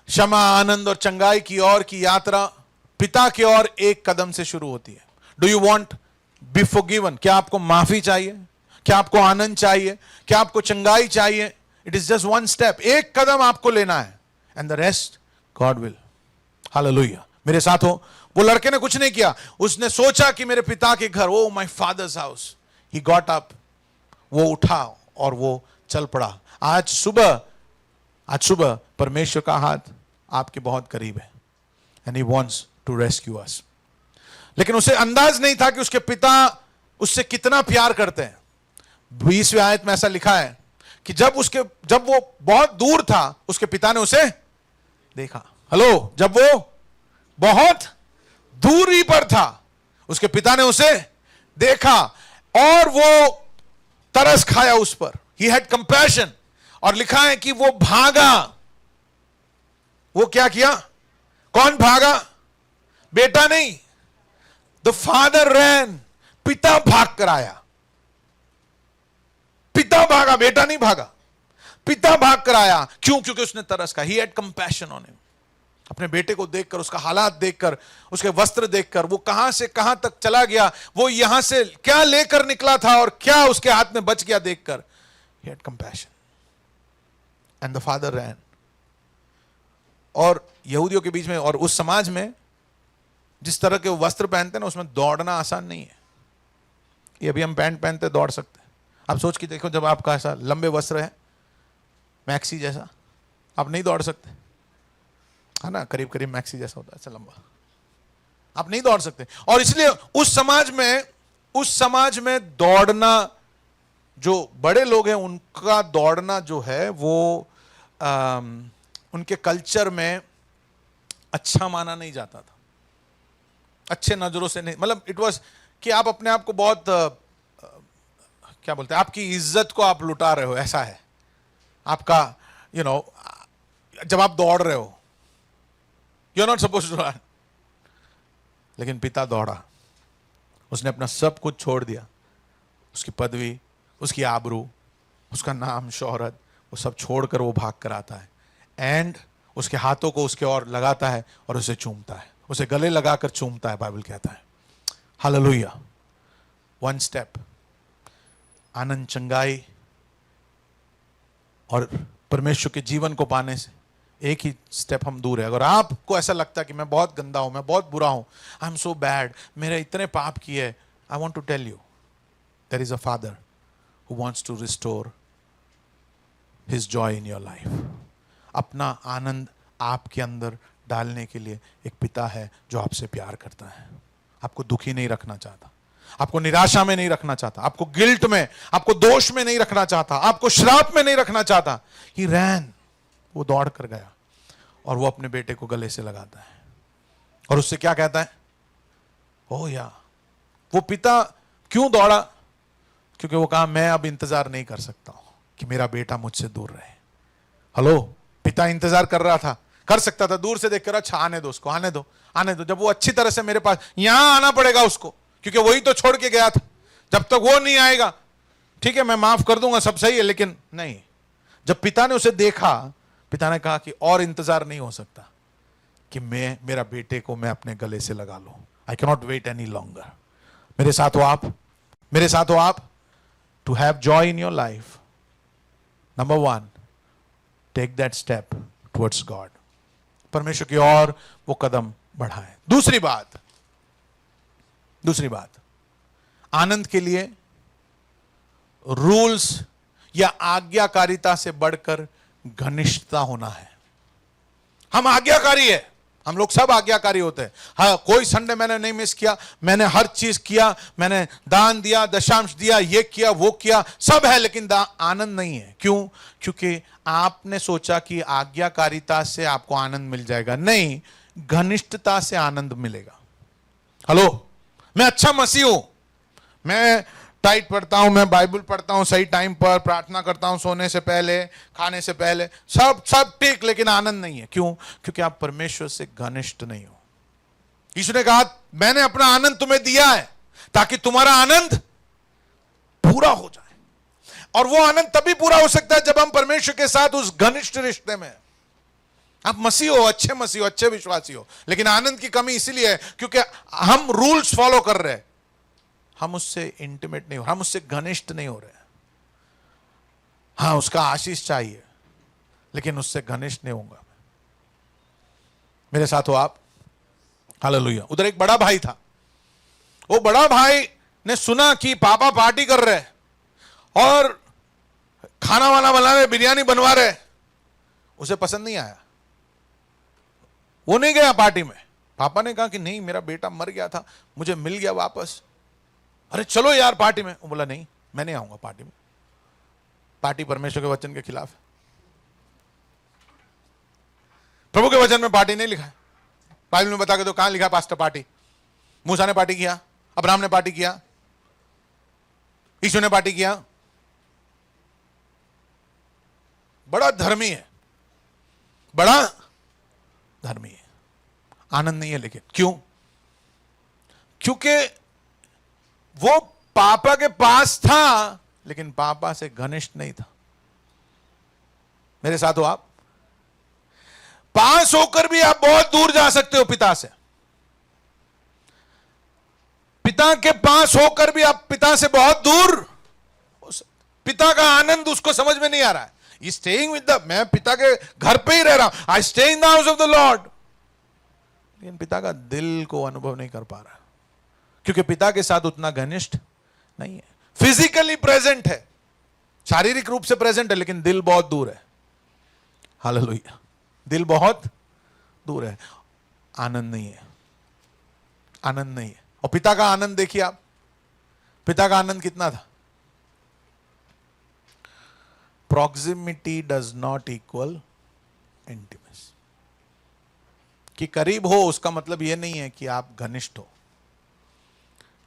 क्षमा, आनंद और चंगाई की ओर की यात्रा पिता की ओर एक कदम से शुरू होती है। Do you want be forgiven? क्या आपको माफी चाहिए? क्या आपको आनंद चाहिए? क्या आपको चंगाई चाहिए? It is just one step. एक कदम आपको लेना है and the rest God will. Hallelujah. मेरे साथ हो? वो लड़के ने कुछ नहीं किया। उसने सोचा कि मेरे पिता के घर, oh my father's house. He got up, वो उठा और वो चल पड़ा। आज सुबह परमेश्वर का हाथ आपके बहुत करीब है and he wants to rescue us. लेकिन उसे अंदाज नहीं था कि उसके पिता उससे कितना प्यार करते हैं। 20वें आयत में ऐसा लिखा है कि जब वो बहुत दूर था, उसके पिता ने उसे देखा। हेलो, जब वो बहुत दूरी पर था, उसके पिता ने उसे देखा और वो तरस खाया उस पर। He had compassion. और लिखा है कि वो भागा। वो क्या किया? कौन भागा? बेटा नहीं, द फादर रैन। पिता भाग कर आया। पिता भागा, बेटा नहीं भागा। पिता भाग कर आया। क्यों? क्योंकि उसने तरस खाया। He had compassion on him. अपने बेटे को देखकर, उसका हालात देखकर, उसके वस्त्र देखकर, वो कहां से कहां तक चला गया, वो यहां से क्या लेकर निकला था और क्या उसके हाथ में बच गया देखकर, he had compassion and the father ran। और यहूदियों के बीच में और उस समाज में जिस तरह के वो वस्त्र पहनते हैं ना, उसमें दौड़ना आसान नहीं है। ये अभी हम पैंट पहनते दौड़ सकते हैं। आप सोच के देखो, जब आपका ऐसा लंबे वस्त्र है मैक्सी जैसा, आप नहीं दौड़ सकते, है ना? करीब करीब मैक्सी जैसा होता है, ऐसा लंबा, आप नहीं दौड़ सकते। और इसलिए उस समाज में दौड़ना, जो बड़े लोग हैं उनका दौड़ना जो है वो उनके कल्चर में अच्छा माना नहीं जाता था, अच्छे नजरों से नहीं। मतलब इट वाज कि आप अपने आप को बहुत क्या बोलते हैं, आपकी इज्जत को आप लुटा रहे हो, ऐसा है आपका। जब आप दौड़ रहे हो, you are not supposed to run. लेकिन पिता दौड़ा, उसने अपना सब कुछ छोड़ दिया। उसकी पदवी, उसकी आबरू, उसका नाम, शोहरत, वो सब छोड़कर वो भाग कर आता है एंड उसके हाथों को उसके ओर लगाता है और उसे चूमता है, उसे गले लगाकर चूमता है, बाइबल कहता है। हालेलुया। One step. आनंद, चंगाई और परमेश्वर के जीवन को पाने से एक ही स्टेप हम दूर है। अगर आपको ऐसा लगता है कि मैं बहुत गंदा हूं, मैं बहुत बुरा हूं, आई एम सो बैड, मेरे इतने पाप किए, I want to tell you there is a father who wants to restore his joy in your life. अपना आनंद आपके अंदर डालने के लिए एक पिता है जो आपसे प्यार करता है, आपको दुखी नहीं रखना चाहता, आपको निराशा में नहीं रखना चाहता, आपको गिल्ट में, आपको दोष में नहीं रखना चाहता, आपको श्राप में नहीं रखना चाहता। ही रैन, वो दौड़ कर गया और वो अपने बेटे को गले से लगाता है और उससे क्या कहता है? ओ या वो पिता क्यों दौड़ा? क्योंकि वो कहा मैं अब इंतजार नहीं कर सकता हूं कि मेरा बेटा मुझसे दूर रहे। हेलो, पिता इंतजार कर रहा था, कर सकता था दूर से देखकर, अच्छा आने दो उसको, आने दो, जब वो अच्छी तरह से मेरे पास, यहां आना पड़ेगा उसको क्योंकि वही तो छोड़ के गया था, जब तक वो नहीं आएगा ठीक है मैं माफ कर दूंगा, सब सही है। लेकिन नहीं, जब पिता ने उसे देखा, पिता ने कहा कि और इंतजार नहीं हो सकता कि मैं मेरा बेटे को मैं अपने गले से लगा लूं। I can not wait any longer. मेरे साथ हो आप। To have joy in your life, number 1, take that step towards God. परमेश्वर की ओर वो कदम बढ़ाएं। दूसरी बात, आनंद के लिए रूल्स या आज्ञाकारिता से बढ़कर घनिष्ठता होना है। हम आज्ञाकारी है, हम लोग सब आज्ञाकारी होते हैं। हाँ, कोई संडे मैंने नहीं मिस किया, मैंने हर चीज किया, मैंने दान दिया, दशांश दिया, ये किया वो किया, सब है, लेकिन आनंद नहीं है। क्यों? क्योंकि आपने सोचा कि आज्ञाकारिता से आपको आनंद मिल जाएगा। नहीं, घनिष्ठता से आनंद मिलेगा। हेलो, मैं अच्छा मसीह हूं, मैं टाइट पढ़ता हूं, मैं बाइबल पढ़ता हूं सही टाइम पर, प्रार्थना करता हूं सोने से पहले, खाने से पहले, सब सब ठीक, लेकिन आनंद नहीं है। क्यों? क्योंकि आप परमेश्वर से घनिष्ठ नहीं हो। यीशु ने कहा, मैंने अपना आनंद तुम्हें दिया है ताकि तुम्हारा आनंद पूरा हो जाए। और वो आनंद तभी पूरा हो सकता है जब हम परमेश्वर के साथ उस घनिष्ठ रिश्ते में। आप मसीह हो, अच्छे मसीह हो, अच्छे विश्वासी हो, लेकिन आनंद की कमी इसीलिए है क्योंकि हम रूल्स फॉलो कर रहे हैं, हम उससे इंटीमेट नहीं हो, हम उससे घनिष्ठ नहीं हो रहे। हाँ, उसका आशीष चाहिए, लेकिन उससे घनिष्ठ नहीं होऊंगा। मेरे साथ हो आप? हालेलुया। उधर एक बड़ा भाई था, वो बड़ा भाई ने सुना कि पापा पार्टी कर रहे और खाना वाना बना रहे, बिरयानी बनवा रहे। उसे पसंद नहीं आया, वो नहीं गया पार्टी में। पापा ने कहा कि नहीं, मेरा बेटा मर गया था, मुझे मिल गया वापस, अरे चलो यार पार्टी में। वो बोला नहीं, मैं नहीं आऊंगा पार्टी में, पार्टी परमेश्वर के वचन के खिलाफ है। प्रभु के वचन में पार्टी नहीं लिखा है। बाइबल में बता के तो कहां लिखा है पास्टर पार्टी? मूसा ने पार्टी किया, अब्राहम ने पार्टी किया, यीशु ने पार्टी किया। बड़ा धर्मी है, बड़ा धर्मी है, आनंद नहीं है। लेकिन क्यों? क्योंकि वो पापा के पास था, लेकिन पापा से घनिष्ठ नहीं था। मेरे साथ हो आप? पास होकर भी आप बहुत दूर जा सकते हो पिता से। पिता के पास होकर भी आप पिता से बहुत दूर हो सकते। पिता का आनंद उसको समझ में नहीं आ रहा है। He's staying with the, मैं पिता के घर पे ही रह रहा हूं, I stay in the house of the Lord, लेकिन पिता का दिल को अनुभव नहीं कर पा रहा, क्योंकि पिता के साथ उतना घनिष्ठ नहीं है। फिजिकली प्रेजेंट है, शारीरिक रूप से प्रेजेंट है, लेकिन दिल बहुत दूर है। हालेलुया। दिल बहुत दूर है, आनंद नहीं है, आनंद नहीं है। और पिता का आनंद देखिए आप, पिता का आनंद कितना था? Proximity does not equal intimacy. कि करीब हो उसका मतलब यह नहीं है कि आप घनिष्ठ हो।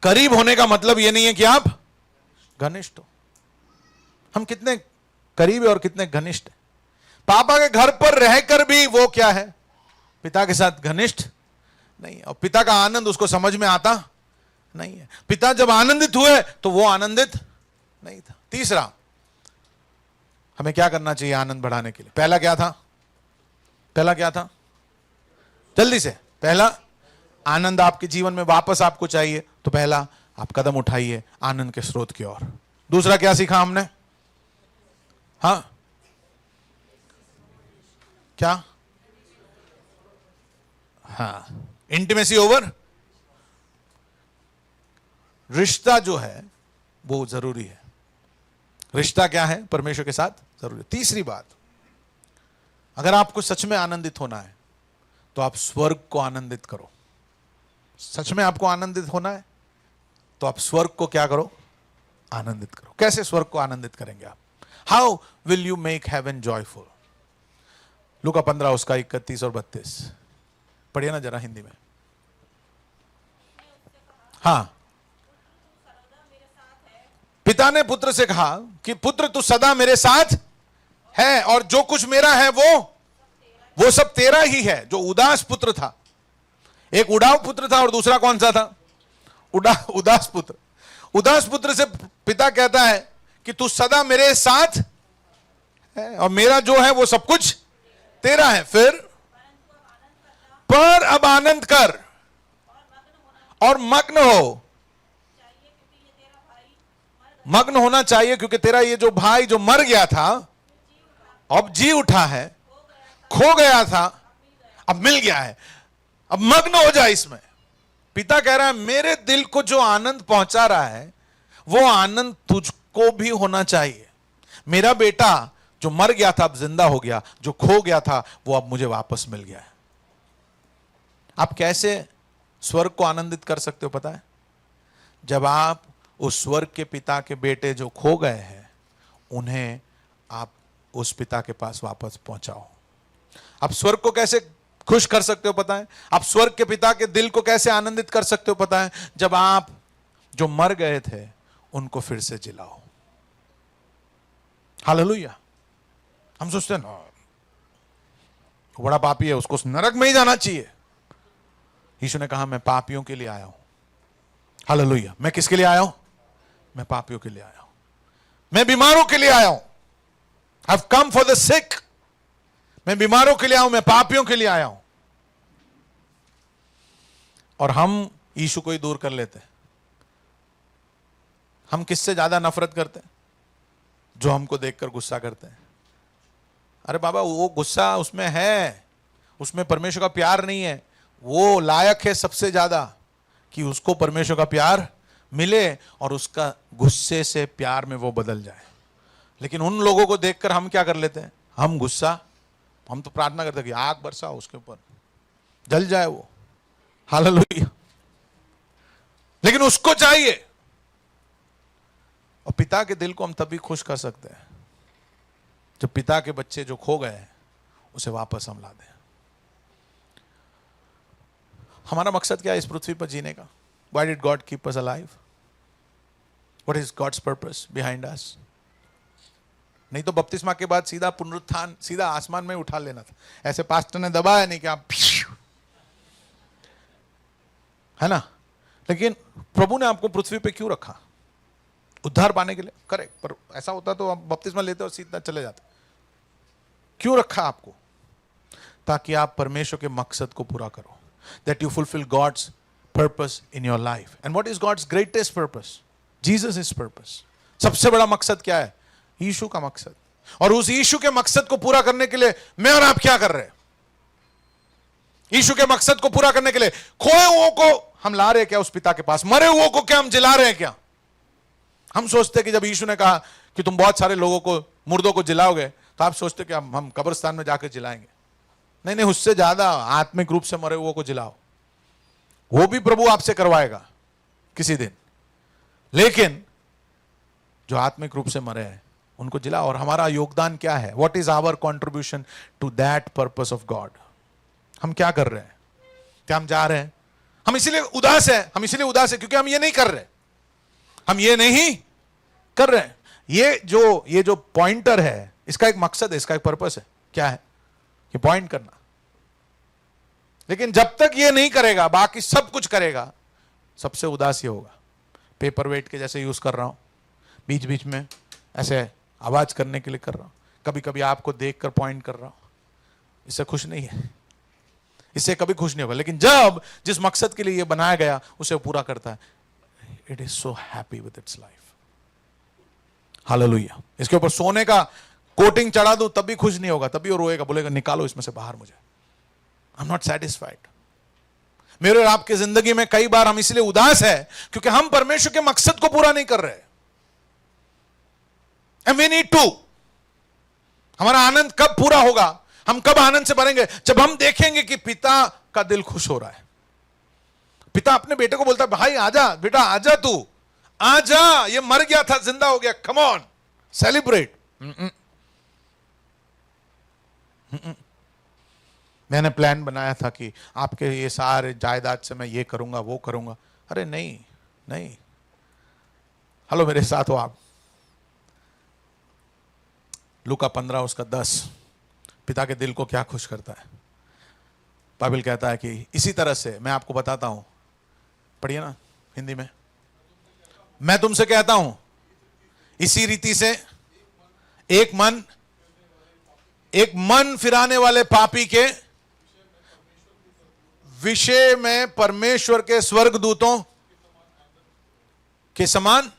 करीब होने का मतलब यह नहीं है कि आप घनिष्ठ हो। हम कितने करीब है और कितने घनिष्ठ है। पापा के घर पर रहकर भी वो क्या है? पिता के साथ घनिष्ठ नहीं है, और पिता का आनंद उसको समझ में आता नहीं है। पिता जब आनंदित हुए तो वो आनंदित नहीं था। तीसरा, हमें क्या करना चाहिए आनंद बढ़ाने के लिए? पहला क्या था? पहला क्या था? जल्दी से। पहला, आनंद आपके जीवन में वापस आपको चाहिए तो पहला आप कदम उठाइए आनंद के स्रोत की ओर। दूसरा क्या सीखा हमने? हाँ, क्या? हाँ, इंटीमेसी ओवर। रिश्ता जो है वो जरूरी है। रिश्ता क्या है? परमेश्वर के साथ जरूरी है। तीसरी बात, अगर आपको सच में आनंदित होना है तो आप स्वर्ग को आनंदित करो। सच में आपको आनंदित होना है तो आप स्वर्ग को क्या करो? आनंदित करो। कैसे स्वर्ग को आनंदित करेंगे आप? How will you make heaven joyful? लूका 15 उसका 31 और 32 पढ़िए ना जरा हिंदी में। हाँ, पिता ने पुत्र से कहा कि पुत्र तू सदा मेरे साथ है और जो कुछ मेरा है वो सब तेरा ही है। जो उदास पुत्र था, एक उड़ाव पुत्र था और दूसरा कौन सा था? उदास पुत्र। उदास पुत्र से पिता कहता है कि तू सदा मेरे साथ है और मेरा जो है वो सब कुछ तेरा है। फिर पर अब आनंद कर और मग्न हो। मग्न होना चाहिए क्योंकि तेरा ये जो भाई जो मर गया था अब जी उठा है, खो गया था अब मिल गया है। अब मग्न हो जाए इसमें। पिता कह रहा है मेरे दिल को जो आनंद पहुंचा रहा है वो आनंद तुझको भी होना चाहिए। मेरा बेटा जो मर गया था अब जिंदा हो गया, जो खो गया था वो अब मुझे वापस मिल गया है। आप कैसे स्वर्ग को आनंदित कर सकते हो पता है? जब आप उस स्वर्ग के पिता के बेटे जो खो गए हैं उन्हें आप उस पिता के पास वापस पहुंचाओ। आप स्वर्ग को कैसे खुश कर सकते हो पता है? आप स्वर्ग के पिता के दिल को कैसे आनंदित कर सकते हो पता है? जब आप जो मर गए थे उनको फिर से जिलाओ। हालेलुया। हम सोचते हैं ना वो बड़ा पापी है, उसको नरक में ही जाना चाहिए। यीशु ने कहा मैं पापियों के लिए आया हूं। हालेलुया। मैं किसके लिए आया हूं? मैं पापियों के लिए आया हूं, मैं बीमारों के लिए आया हूं। I've come for the sick। मैं बीमारों के लिए आया हूं, मैं पापियों के लिए आया हूं। और हम यीशु को ही दूर कर लेते हैं। हम किससे ज्यादा नफरत करते हैं? जो हमको देखकर गुस्सा करते हैं। अरे बाबा वो गुस्सा उसमें है, उसमें परमेश्वर का प्यार नहीं है। वो लायक है सबसे ज्यादा कि उसको परमेश्वर का प्यार मिले और उसका गुस्से से प्यार में वो बदल जाए। लेकिन उन लोगों को देखकर हम क्या कर लेते हैं? हम गुस्सा, हम तो प्रार्थना करते हैं कि आग बरसाओ उसके ऊपर, जल जाए वो। हालेलुया। लेकिन उसको चाहिए। और पिता के दिल को हम तभी खुश कर सकते हैं जब पिता के बच्चे जो खो गए हैं उसे वापस हम ला दें। हमारा मकसद क्या है इस पृथ्वी पर जीने का? Why did God keep us alive? What is God's purpose behind us? नहीं तो बपतिस्मा के बाद सीधा पुनरुत्थान, सीधा आसमान में उठा लेना था। ऐसे पास्टर ने दबाया नहीं कि आप, है ना? लेकिन प्रभु ने आपको पृथ्वी पे क्यों रखा? उद्धार पाने के लिए, करेक्ट। पर ऐसा होता तो आप बपतिस्मा लेते और सीधा चले जाते। क्यों रखा आपको? ताकि आप परमेश्वर के मकसद को पूरा करो। That you fulfill God's purpose in your life. And what is God's greatest purpose? Jesus' purpose. सबसे बड़ा मकसद क्या है? यीशु का मकसद। और उस यीशु के मकसद को पूरा करने के लिए मैं और आप क्या कर रहे हैं? यीशु के मकसद को पूरा करने के लिए खोए हुओं को हम ला रहे हैं क्या उस पिता के पास? मरे हुओं को क्या हम जिला रहे हैं क्या? हम सोचते हैं कि जब यीशु ने कहा कि तुम बहुत सारे लोगों को, मुर्दों को जिलाओगे, तो आप सोचते कि हम कब्रिस्तान में जाकर जिलाएंगे। नहीं नहीं, उससे ज्यादा आत्मिक रूप से मरे हुओं को जिलाओ। वो भी प्रभु आपसे करवाएगा किसी दिन। लेकिन जो आत्मिक रूप से मरे हैं उनको जिलाओ। और हमारा योगदान क्या है? What is our contribution to that purpose of God? हम क्या कर रहे हैं? क्या हम जा रहे हैं? हम इसीलिए उदास है, हम इसीलिए उदास है क्योंकि हम ये नहीं कर रहे। हम ये नहीं कर रहे हैं। ये जो पॉइंटर है, इसका एक मकसद है, इसका एक पर्पस है। क्या है? कि पॉइंट करना। लेकिन जब तक ये नहीं करेगा, बाकी सब कुछ करेगा, सबसे उदास ही होगा। पेपर वेट के जैसे यूज कर रहा हूं, बीच बीच में ऐसे आवाज करने के लिए कर रहा हूं, कभी कभी आपको देखकर पॉइंट कर रहा हूं। इससे खुश नहीं है, इससे कभी खुश नहीं होगा। लेकिन जब जिस मकसद के लिए ये बनाया गया उसे पूरा करता है, it is so happy with its life. Hallelujah. इसके ऊपर सोने का कोटिंग चढ़ा दूं तब भी खुश नहीं होगा, तभी वो रोएगा, बोलेगा निकालो इसमें से बाहर मुझे। आई एम नॉट सेटिस्फाइड। मेरे और आपकी जिंदगी में कई बार हम इसलिए उदास है क्योंकि हम परमेश्वर के मकसद को पूरा नहीं कर रहे। And we need to. हमारा आनंद कब पूरा होगा? हम कब आनंद से भरेंगे? जब हम देखेंगे कि पिता का दिल खुश हो रहा है। पिता अपने बेटे को बोलता है, भाई आजा बेटा, आजा, तू आजा, ये मर गया था जिंदा हो गया, कम ऑन सेलिब्रेट। मैंने प्लान बनाया था कि आपके ये सारे जायदाद से मैं ये करूंगा वो करूंगा। अरे नहीं नहीं, हेलो मेरे साथ हो आप। लूका 15 उसका 10 पिता के दिल को क्या खुश करता है? बाइबल कहता है कि इसी तरह से मैं आपको बताता हूं, पढ़िए ना हिंदी में। मैं तुमसे कहता हूं इसी रीति से एक मन फिराने वाले पापी के विषय में परमेश्वर के स्वर्गदूतों के समान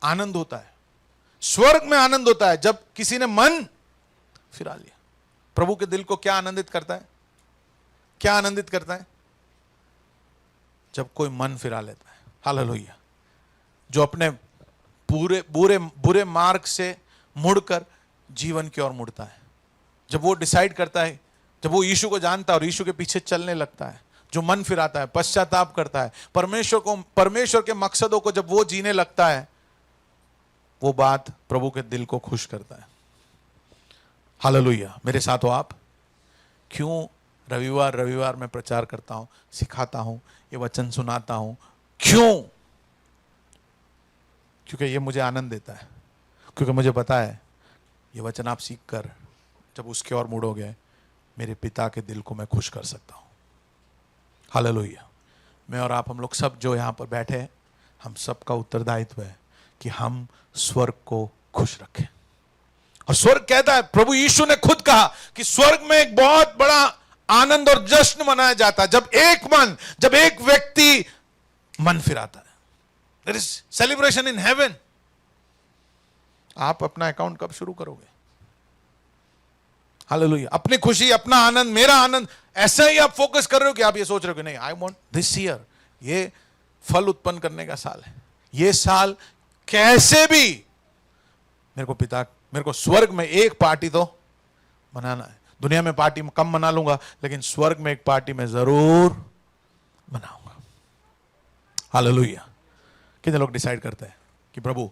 आनंद होता है। स्वर्ग में आनंद होता है जब किसी ने मन फिरा लिया। प्रभु के दिल को क्या आनंदित करता है? क्या आनंदित करता है? जब कोई मन फिरा लेता है। हालेलुया। जो अपने बुरे मार्ग से मुड़कर जीवन की ओर मुड़ता है। जब वो डिसाइड करता है, जब वो यीशु को जानता है और यीशु के पीछे चलने लगता है, जो मन फिराता है, पश्चाताप करता है, परमेश्वर के मकसदों को जब वो जीने लगता है, वो बात प्रभु के दिल को खुश करता है। हालेलुया। मेरे साथ हो आप? क्यों रविवार रविवार मैं प्रचार करता हूं, सिखाता हूं, ये वचन सुनाता हूं? क्यों? क्योंकि ये मुझे आनंद देता है, क्योंकि मुझे पता है ये वचन आप सीख कर जब उसके और मुड़ोगे, मेरे पिता के दिल को मैं खुश कर सकता हूं। हालेलुया। मैं और आप, हम लोग सब जो यहां पर बैठे हैं, हम सबका उत्तरदायित्व है कि हम स्वर्ग को खुश रखें। और स्वर्ग कहता है, प्रभु यीशु ने खुद कहा कि स्वर्ग में एक बहुत बड़ा आनंद और जश्न मनाया जाता है जब एक व्यक्ति मन फिराता है। There is celebration in heaven. आप अपना अकाउंट कब शुरू करोगे? हालेलुया। अपनी खुशी, अपना आनंद, मेरा आनंद, ऐसा ही आप फोकस कर रहे हो कि आप ये सोच रहे हो कि नहीं, आई वांट दिस ईयर, ये फल उत्पन्न करने का साल है, ये साल कैसे भी मेरे को स्वर्ग में एक पार्टी तो मनाना है। दुनिया में पार्टी कम मना लूंगा, लेकिन स्वर्ग में एक पार्टी मैं जरूर मनाऊंगा। हालेलुया। कितने लोग डिसाइड करते हैं कि प्रभु,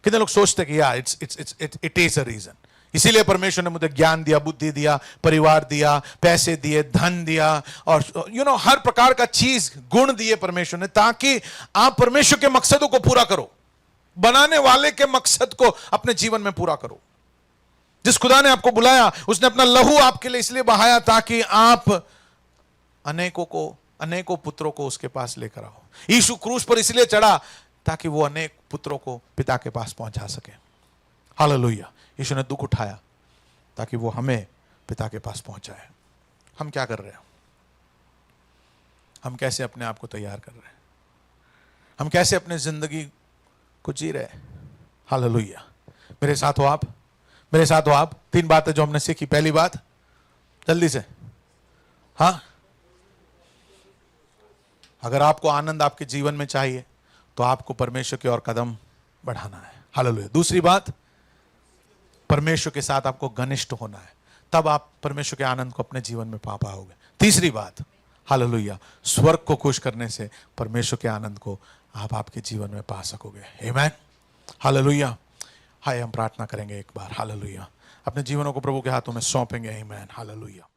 कितने लोग सोचते हैं कि या इट इज अ रीजन, इसीलिए परमेश्वर ने मुझे ज्ञान दिया, बुद्धि दिया, परिवार दिया, पैसे दिए, धन दिया, और हर प्रकार का चीज, गुण दिए परमेश्वर ने, ताकि आप परमेश्वर के मकसदों को पूरा करो, बनाने वाले के मकसद को अपने जीवन में पूरा करो। जिस खुदा ने आपको बुलाया, उसने अपना लहू आपके लिए इसलिए बहाया ताकि आप अनेकों पुत्रों को उसके पास लेकर आओ। यीशु क्रूस पर इसलिए चढ़ा ताकि वो अनेक पुत्रों को पिता के पास पहुंचा सके। हालेलुया। यीशु ने दुख उठाया ताकि वो हमें पिता के पास पहुंचाए। हम क्या कर रहे हैं? हम कैसे अपने आप को तैयार कर रहे हैं? हम कैसे अपने जिंदगी को जी रहे हैं? हालेलुया। मेरे साथ हो आप? मेरे साथ हो आप? 3 बातें जो हमने सीखी। पहली बात, जल्दी से, हाँ, अगर आपको आनंद आपके जीवन में चाहिए तो आपको परमेश्वर की ओर कदम बढ़ाना है। हालेलुया। दूसरी बात, परमेश्वर के साथ आपको घनिष्ठ होना है, तब आप परमेश्वर के आनंद को अपने जीवन में पा पाओगे। तीसरी बात, हालेलुया, स्वर्ग को खुश करने से परमेश्वर के आनंद को आप आपके जीवन में पा सकोगे। आमीन। हालेलुया। हाय, हम प्रार्थना करेंगे एक बार। हालेलुया। अपने जीवनों को प्रभु के हाथों में सौंपेंगे। आमीन। हालेलुया।